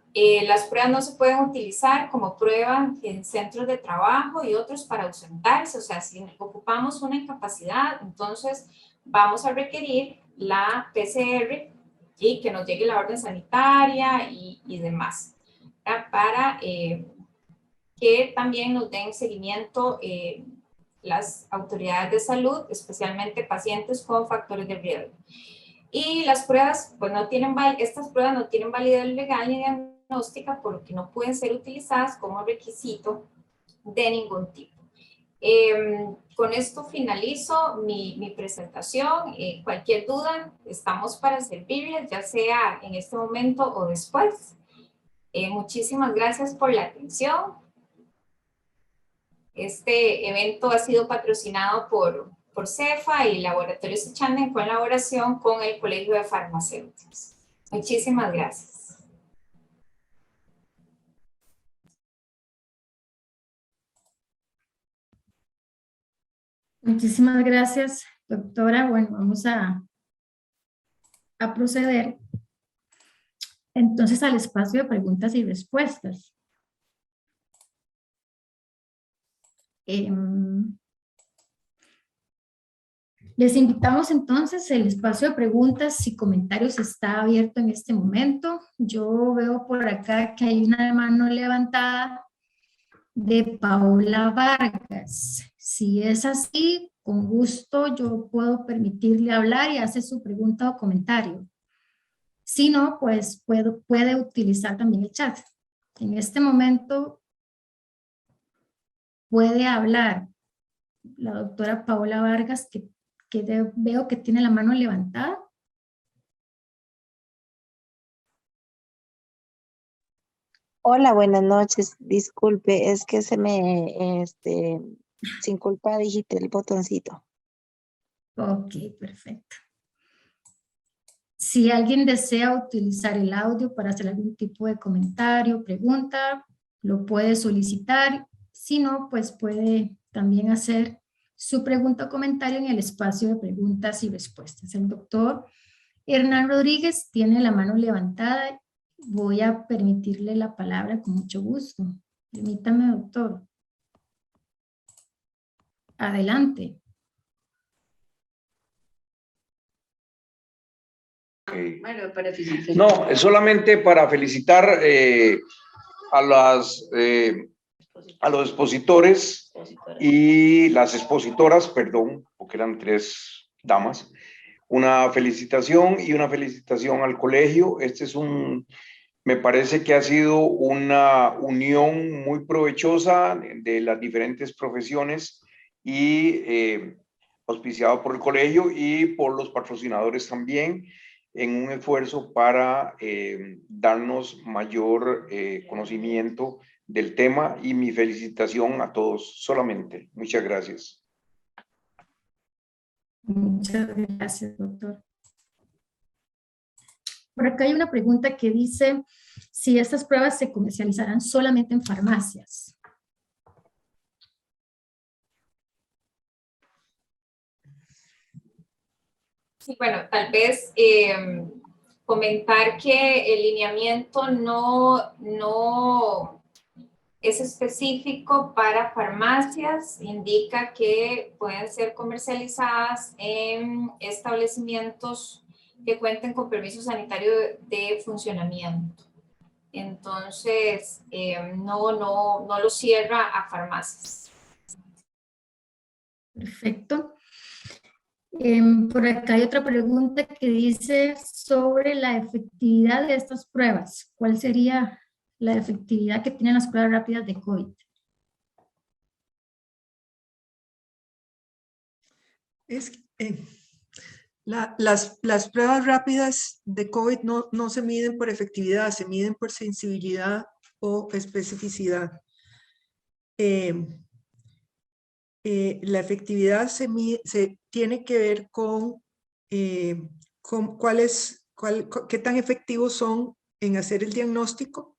Las pruebas no se pueden utilizar como prueba en centros de trabajo y otros para ausentarse. O sea, si ocupamos una incapacidad, entonces vamos a requerir la PCR y que nos llegue la orden sanitaria y demás, ¿verdad? Para que también nos den seguimiento las autoridades de salud, especialmente pacientes con factores de riesgo. Y las pruebas, pues estas pruebas no tienen validez legal ni diagnóstica, por lo que no pueden ser utilizadas como requisito de ningún tipo. Con esto finalizo mi presentación. Cualquier duda, estamos para servirles, ya sea en este momento o después. Muchísimas gracias por la atención. Este evento ha sido patrocinado por CEFA y Laboratorios Echanda en colaboración con el Colegio de Farmacéuticos. Muchísimas gracias. Muchísimas gracias, doctora. Bueno, vamos a proceder entonces al espacio de preguntas y respuestas. Les invitamos entonces, el espacio de preguntas y comentarios está abierto en este momento. Yo veo por acá que hay una mano levantada de Paola Vargas. Si es así, con gusto yo puedo permitirle hablar y hacer su pregunta o comentario. Si no, pues puede utilizar también el chat. En este momento puede hablar la doctora Paola Vargas, que veo que tiene la mano levantada. Hola, buenas noches. Disculpe, es que sin culpa digité el botoncito. Ok, perfecto. Si alguien desea utilizar el audio para hacer algún tipo de comentario, pregunta, lo puede solicitar. Si no, pues puede también hacer su pregunta o comentario en el espacio de preguntas y respuestas. El doctor Hernán Rodríguez tiene la mano levantada. Voy a permitirle la palabra con mucho gusto. Permítame, doctor. Adelante. Okay. Bueno, para felicitar. No, solamente para felicitar a los expositores y las expositoras, perdón, porque eran 3 damas. Una felicitación y una felicitación al colegio. Me parece que ha sido una unión muy provechosa de las diferentes profesiones y auspiciado por el colegio y por los patrocinadores también, en un esfuerzo para darnos mayor conocimiento del tema, y mi felicitación a todos solamente. Muchas gracias. Muchas gracias, doctor. Por acá hay una pregunta que dice si estas pruebas se comercializarán solamente en farmacias. Sí, bueno, tal vez comentar que el lineamiento no es específico para farmacias, indica que pueden ser comercializadas en establecimientos que cuenten con permiso sanitario de funcionamiento. Entonces, no lo cierra a farmacias. Perfecto. Por acá hay otra pregunta que dice sobre la efectividad de estas pruebas. ¿Cuál sería la efectividad que tienen las pruebas rápidas de COVID? Las pruebas rápidas de COVID no se miden por efectividad, se miden por sensibilidad o especificidad. La efectividad se tiene que ver con qué tan efectivos son en hacer el diagnóstico.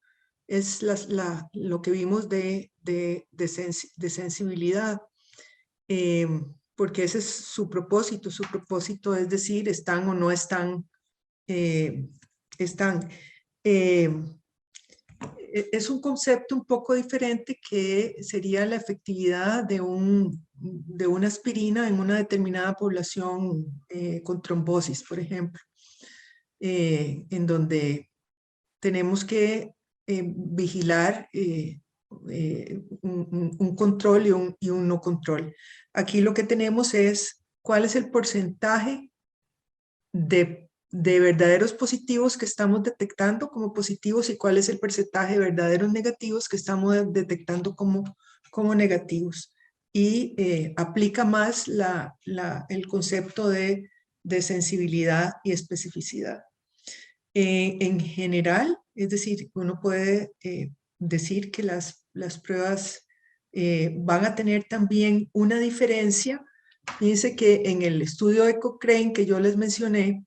Es lo que vimos de sensibilidad, porque ese es su propósito. Su propósito es decir, están o no están. Es un concepto un poco diferente que sería la efectividad de una aspirina en una determinada población con trombosis, por ejemplo, en donde tenemos que vigilar un control y un no control. Aquí lo que tenemos es cuál es el porcentaje de verdaderos positivos que estamos detectando como positivos y cuál es el porcentaje de verdaderos negativos que estamos detectando como negativos. Y aplica más el concepto de sensibilidad y especificidad. En general, es decir, uno puede decir que las pruebas van a tener también una diferencia. Fíjense que en el estudio de Cochrane que yo les mencioné,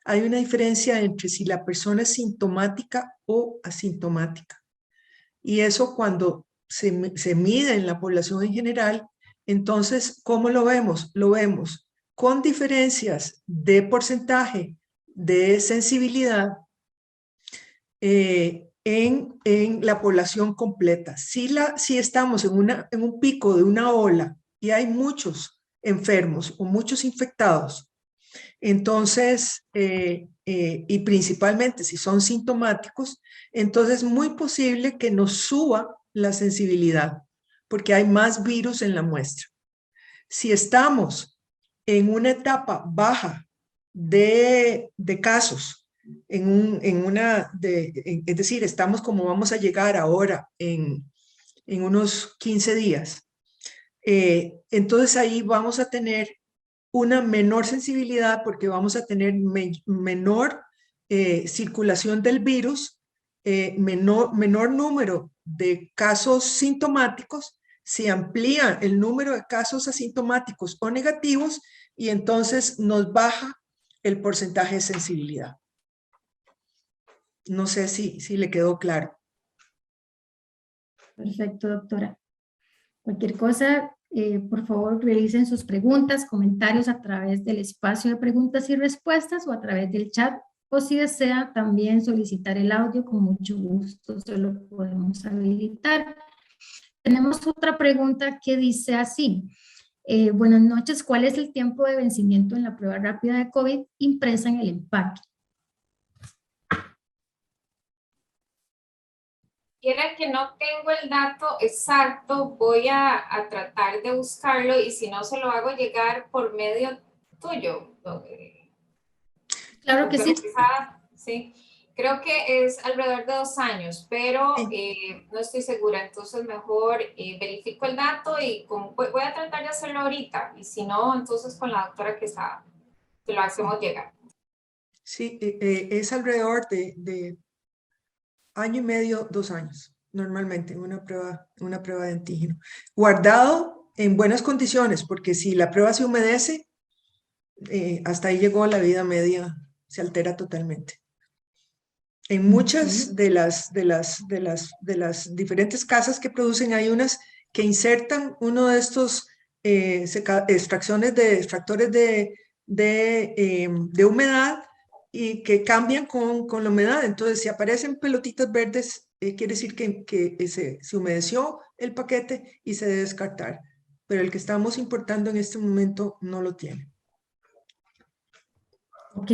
hay una diferencia entre si la persona es sintomática o asintomática. Y eso cuando se mide en la población en general, entonces, ¿cómo lo vemos? Lo vemos con diferencias de porcentaje de sensibilidad en la población completa. Si estamos en un pico de una ola y hay muchos enfermos o muchos infectados, entonces, y principalmente si son sintomáticos, entonces es muy posible que nos suba la sensibilidad, porque hay más virus en la muestra. Si estamos en una etapa baja de casos, es decir, estamos como vamos a llegar ahora en unos 15 días, entonces ahí vamos a tener una menor sensibilidad porque vamos a tener menor circulación del virus, menor número de casos sintomáticos, se amplía el número de casos asintomáticos o negativos y entonces nos baja el porcentaje de sensibilidad. No sé si le quedó claro. Perfecto, doctora. Cualquier cosa, por favor, realicen sus preguntas, comentarios a través del espacio de preguntas y respuestas o a través del chat, o si desea también solicitar el audio, con mucho gusto se lo podemos habilitar. Tenemos otra pregunta que dice así: buenas noches, ¿cuál es el tiempo de vencimiento en la prueba rápida de COVID impresa en el empaque? Quiera que no tengo el dato exacto, voy a tratar de buscarlo y si no se lo hago llegar por medio tuyo. Claro que sí. Sí, creo que es alrededor de 2 años, pero no estoy segura, entonces mejor verifico el dato y voy a tratar de hacerlo ahorita y si no, entonces con la doctora que está, se lo hacemos llegar. Sí, es alrededor de año y medio, 2 años, normalmente, una prueba de antígeno. Guardado en buenas condiciones, porque si la prueba se humedece, hasta ahí llegó la vida media, se altera totalmente. En muchas de las diferentes casas que producen, hay unas que insertan uno de estos extractores de de humedad y que cambian con la humedad. Entonces, si aparecen pelotitas verdes, quiere decir que se humedeció el paquete y se debe descartar. Pero el que estamos importando en este momento no lo tiene. Ok,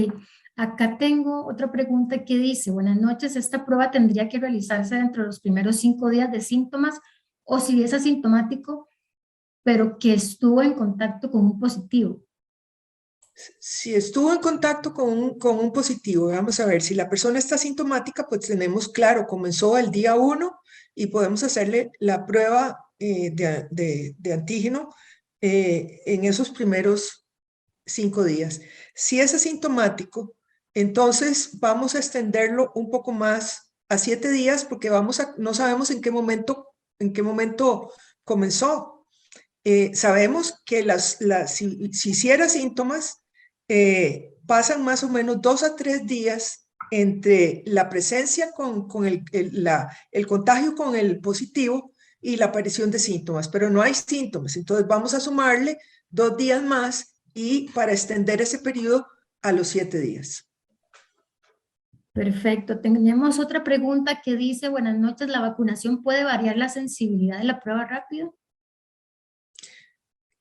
acá tengo otra pregunta que dice, buenas noches, ¿esta prueba tendría que realizarse dentro de los primeros 5 días de síntomas o si es asintomático, pero que estuvo en contacto con un positivo? Si estuvo en contacto con un positivo, vamos a ver, si la persona está asintomática, pues tenemos claro, comenzó el día 1 y podemos hacerle la prueba de antígeno en esos primeros 5 días. Si es asintomático, entonces vamos a extenderlo un poco más a 7 días porque no sabemos en qué momento comenzó. Sabemos que si hiciera síntomas, pasan más o menos 2 a 3 días entre la presencia con el contagio con el positivo y la aparición de síntomas, pero no hay síntomas. Entonces vamos a sumarle 2 días más y para extender ese periodo a los 7 días. Perfecto. Tenemos otra pregunta que dice, buenas noches, ¿la vacunación puede variar la sensibilidad de la prueba rápida?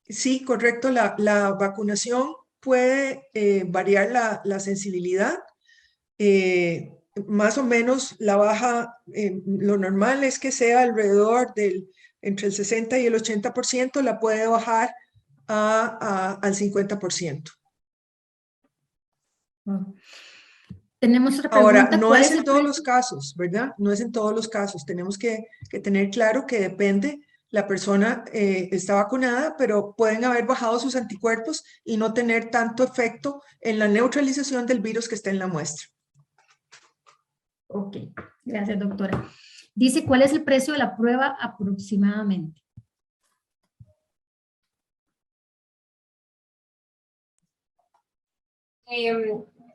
Sí, correcto. La vacunación puede variar la sensibilidad. Más o menos la baja, lo normal es que sea alrededor entre el 60 y el 80%, la puede bajar al 50%. Tenemos otra Ahora, pregunta. no ¿Cuál es es en el todos precio? los casos, ¿verdad? No es en todos los casos. Tenemos que tener claro que depende, la persona está vacunada, pero pueden haber bajado sus anticuerpos y no tener tanto efecto en la neutralización del virus que está en la muestra. Ok, gracias doctora. Dice, ¿cuál es el precio de la prueba aproximadamente?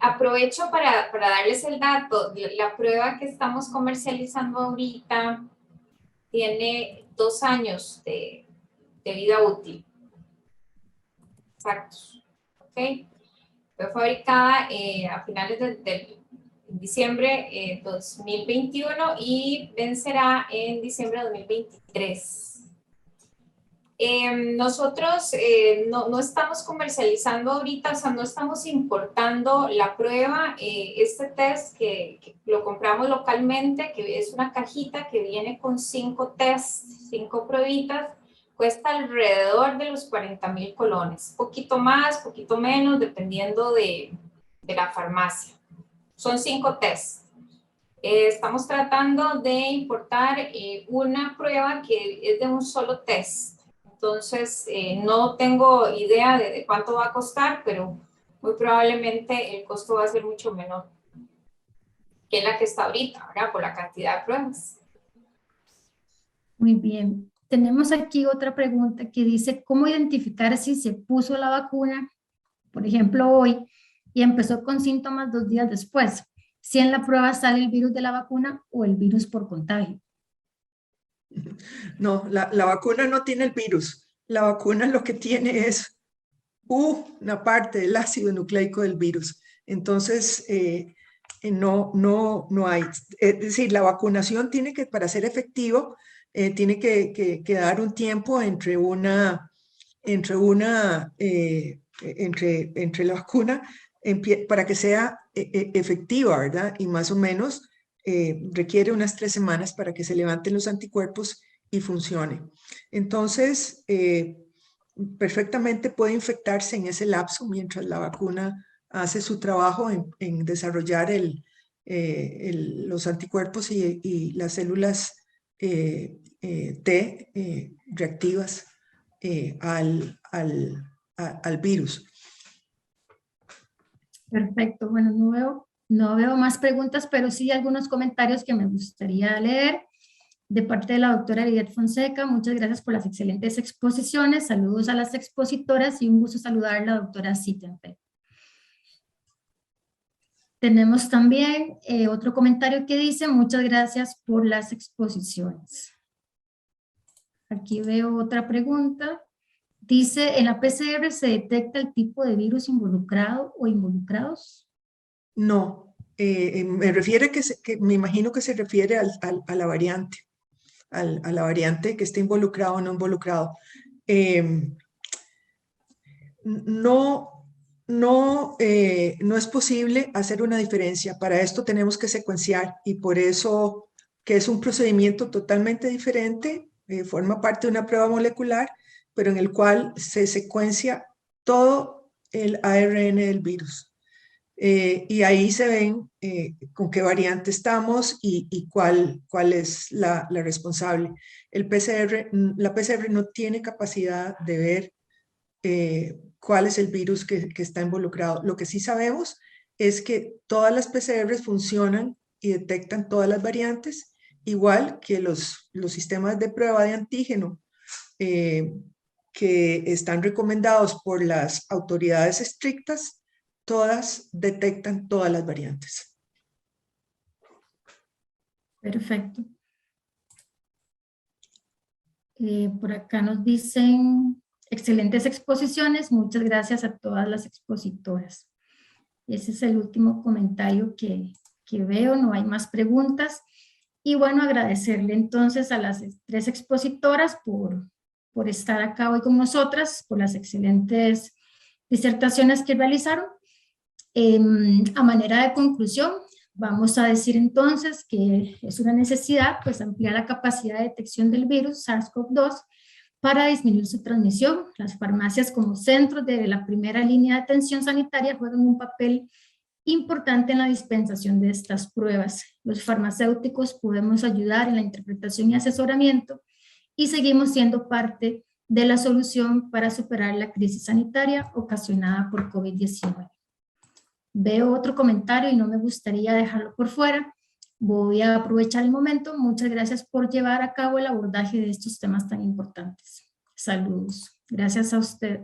Aprovecho para darles el dato. La prueba que estamos comercializando ahorita tiene 2 años de vida útil. Exactos. ¿Ok? Fue fabricada a finales de diciembre 2021 y vencerá en diciembre de 2023. Nosotros no estamos comercializando ahorita, o sea, no estamos importando la prueba. Este test que lo compramos localmente, que es una cajita que viene con 5 tests, 5 pruebitas, cuesta alrededor de los 40,000 colones. Poquito más, poquito menos, dependiendo de la farmacia. Son 5 tests. Estamos tratando de importar una prueba que es de un solo test. Entonces, no tengo idea de cuánto va a costar, pero muy probablemente el costo va a ser mucho menor que la que está ahorita, ¿verdad? Por la cantidad de pruebas. Muy bien. Tenemos aquí otra pregunta que dice, ¿cómo identificar si se puso la vacuna, por ejemplo, hoy, y empezó con síntomas 2 días después? Si en la prueba sale el virus de la vacuna o el virus por contagio. No, la vacuna no tiene el virus. La vacuna lo que tiene es una parte del ácido nucleico del virus. Entonces, no hay. Es decir, la vacunación tiene que, para ser efectivo, tiene que dar un tiempo entre la vacuna para que sea efectiva, ¿verdad? Y más o menos requiere unas 3 semanas para que se levanten los anticuerpos y funcione. Entonces, perfectamente puede infectarse en ese lapso mientras la vacuna hace su trabajo en desarrollar los anticuerpos y las células T reactivas al virus. Perfecto. Bueno, no veo más preguntas, pero sí algunos comentarios que me gustaría leer. De parte de la doctora Lidet Fonseca, muchas gracias por las excelentes exposiciones. Saludos a las expositoras y un gusto saludar a la doctora Sittenfeld. Tenemos también otro comentario que dice, muchas gracias por las exposiciones. Aquí veo otra pregunta Dice, ¿en la PCR se detecta el tipo de virus involucrado o involucrados? No, me refiere que me imagino que se refiere a la variante, a la variante que esté involucrado o no involucrado. No es posible hacer una diferencia. Para esto tenemos que secuenciar y por eso que es un procedimiento totalmente diferente, forma parte de una prueba molecular, pero en el cual se secuencia todo el ARN del virus. Y ahí se ven con qué variante estamos y cuál es la responsable. La PCR no tiene capacidad de ver cuál es el virus que está involucrado. Lo que sí sabemos es que todas las PCRs funcionan y detectan todas las variantes, igual que los sistemas de prueba de antígeno que están recomendados por las autoridades estrictas, todas detectan todas las variantes. Perfecto. Por acá nos dicen, excelentes exposiciones, muchas gracias a todas las expositoras. Ese es el último comentario que veo, no hay más preguntas. Y bueno, agradecerle entonces a las 3 expositoras por estar acá hoy con nosotras, por las excelentes disertaciones que realizaron. A manera de conclusión, vamos a decir entonces que es una necesidad pues ampliar la capacidad de detección del virus SARS-CoV-2 para disminuir su transmisión. Las farmacias como centros de la primera línea de atención sanitaria juegan un papel importante en la dispensación de estas pruebas. Los farmacéuticos podemos ayudar en la interpretación y asesoramiento y seguimos siendo parte de la solución para superar la crisis sanitaria ocasionada por COVID-19. Veo otro comentario y no me gustaría dejarlo por fuera. Voy a aprovechar el momento. Muchas gracias por llevar a cabo el abordaje de estos temas tan importantes. Saludos. Gracias a usted,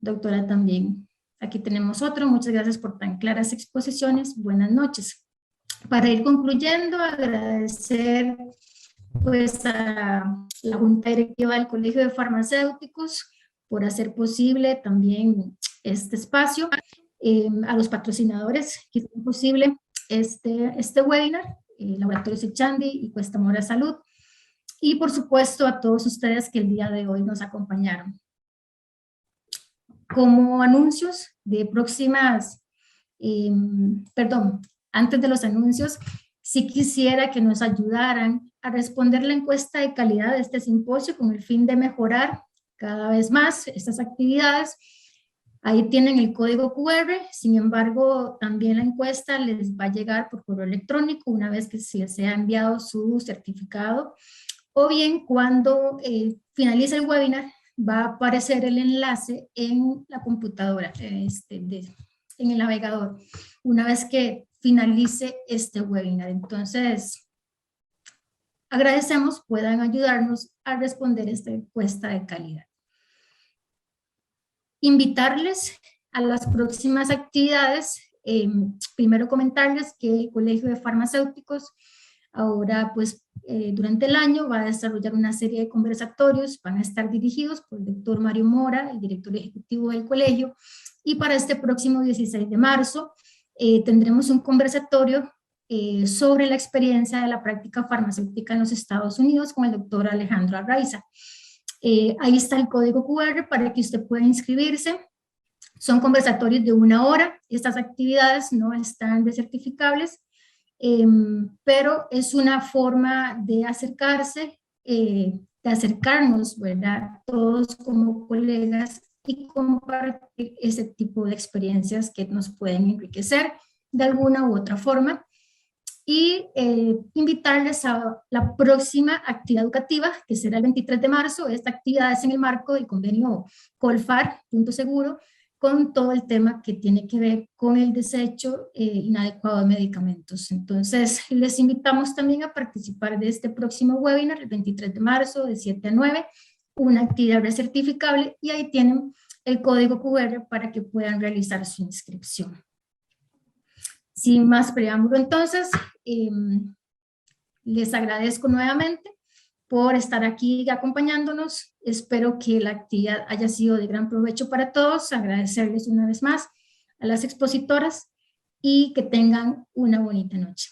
doctora, también. Aquí tenemos otro. Muchas gracias por tan claras exposiciones. Buenas noches. Para ir concluyendo, agradecer pues a la Junta Directiva del Colegio de Farmacéuticos por hacer posible también este espacio. A los patrocinadores que hicieron posible este webinar, Laboratorios Echandi y Cuesta Mora Salud, y por supuesto a todos ustedes que el día de hoy nos acompañaron. Como anuncios de próximas, antes de los anuncios, sí quisiera que nos ayudaran a responder la encuesta de calidad de este simposio con el fin de mejorar cada vez más estas actividades. Ahí tienen el código QR, sin embargo, también la encuesta les va a llegar por correo electrónico una vez que se ha enviado su certificado, o bien cuando finalice el webinar va a aparecer el enlace en la computadora, en el navegador, una vez que finalice este webinar. Entonces, agradecemos puedan ayudarnos a responder esta encuesta de calidad. Invitarles a las próximas actividades, primero comentarles que el Colegio de Farmacéuticos ahora pues durante el año va a desarrollar una serie de conversatorios, van a estar dirigidos por el doctor Mario Mora, el director ejecutivo del colegio, y para este próximo 16 de marzo tendremos un conversatorio sobre la experiencia de la práctica farmacéutica en los Estados Unidos con el doctor Alejandro Arraiza. Ahí está el código QR para que usted pueda inscribirse. Son conversatorios de 1 hora. Estas actividades no están desertificables, pero es una forma de acercarse, de acercarnos, ¿verdad? Todos como colegas y compartir ese tipo de experiencias que nos pueden enriquecer de alguna u otra forma. Y invitarles a la próxima actividad educativa, que será el 23 de marzo. Esta actividad es en el marco del convenio Colfar, Punto Seguro, con todo el tema que tiene que ver con el desecho inadecuado de medicamentos. Entonces, les invitamos también a participar de este próximo webinar, el 23 de marzo, de 7 a 9, una actividad recertificable, y ahí tienen el código QR para que puedan realizar su inscripción. Sin más preámbulo, entonces, les agradezco nuevamente por estar aquí acompañándonos. Espero que la actividad haya sido de gran provecho para todos. Agradecerles una vez más a las expositoras y que tengan una bonita noche.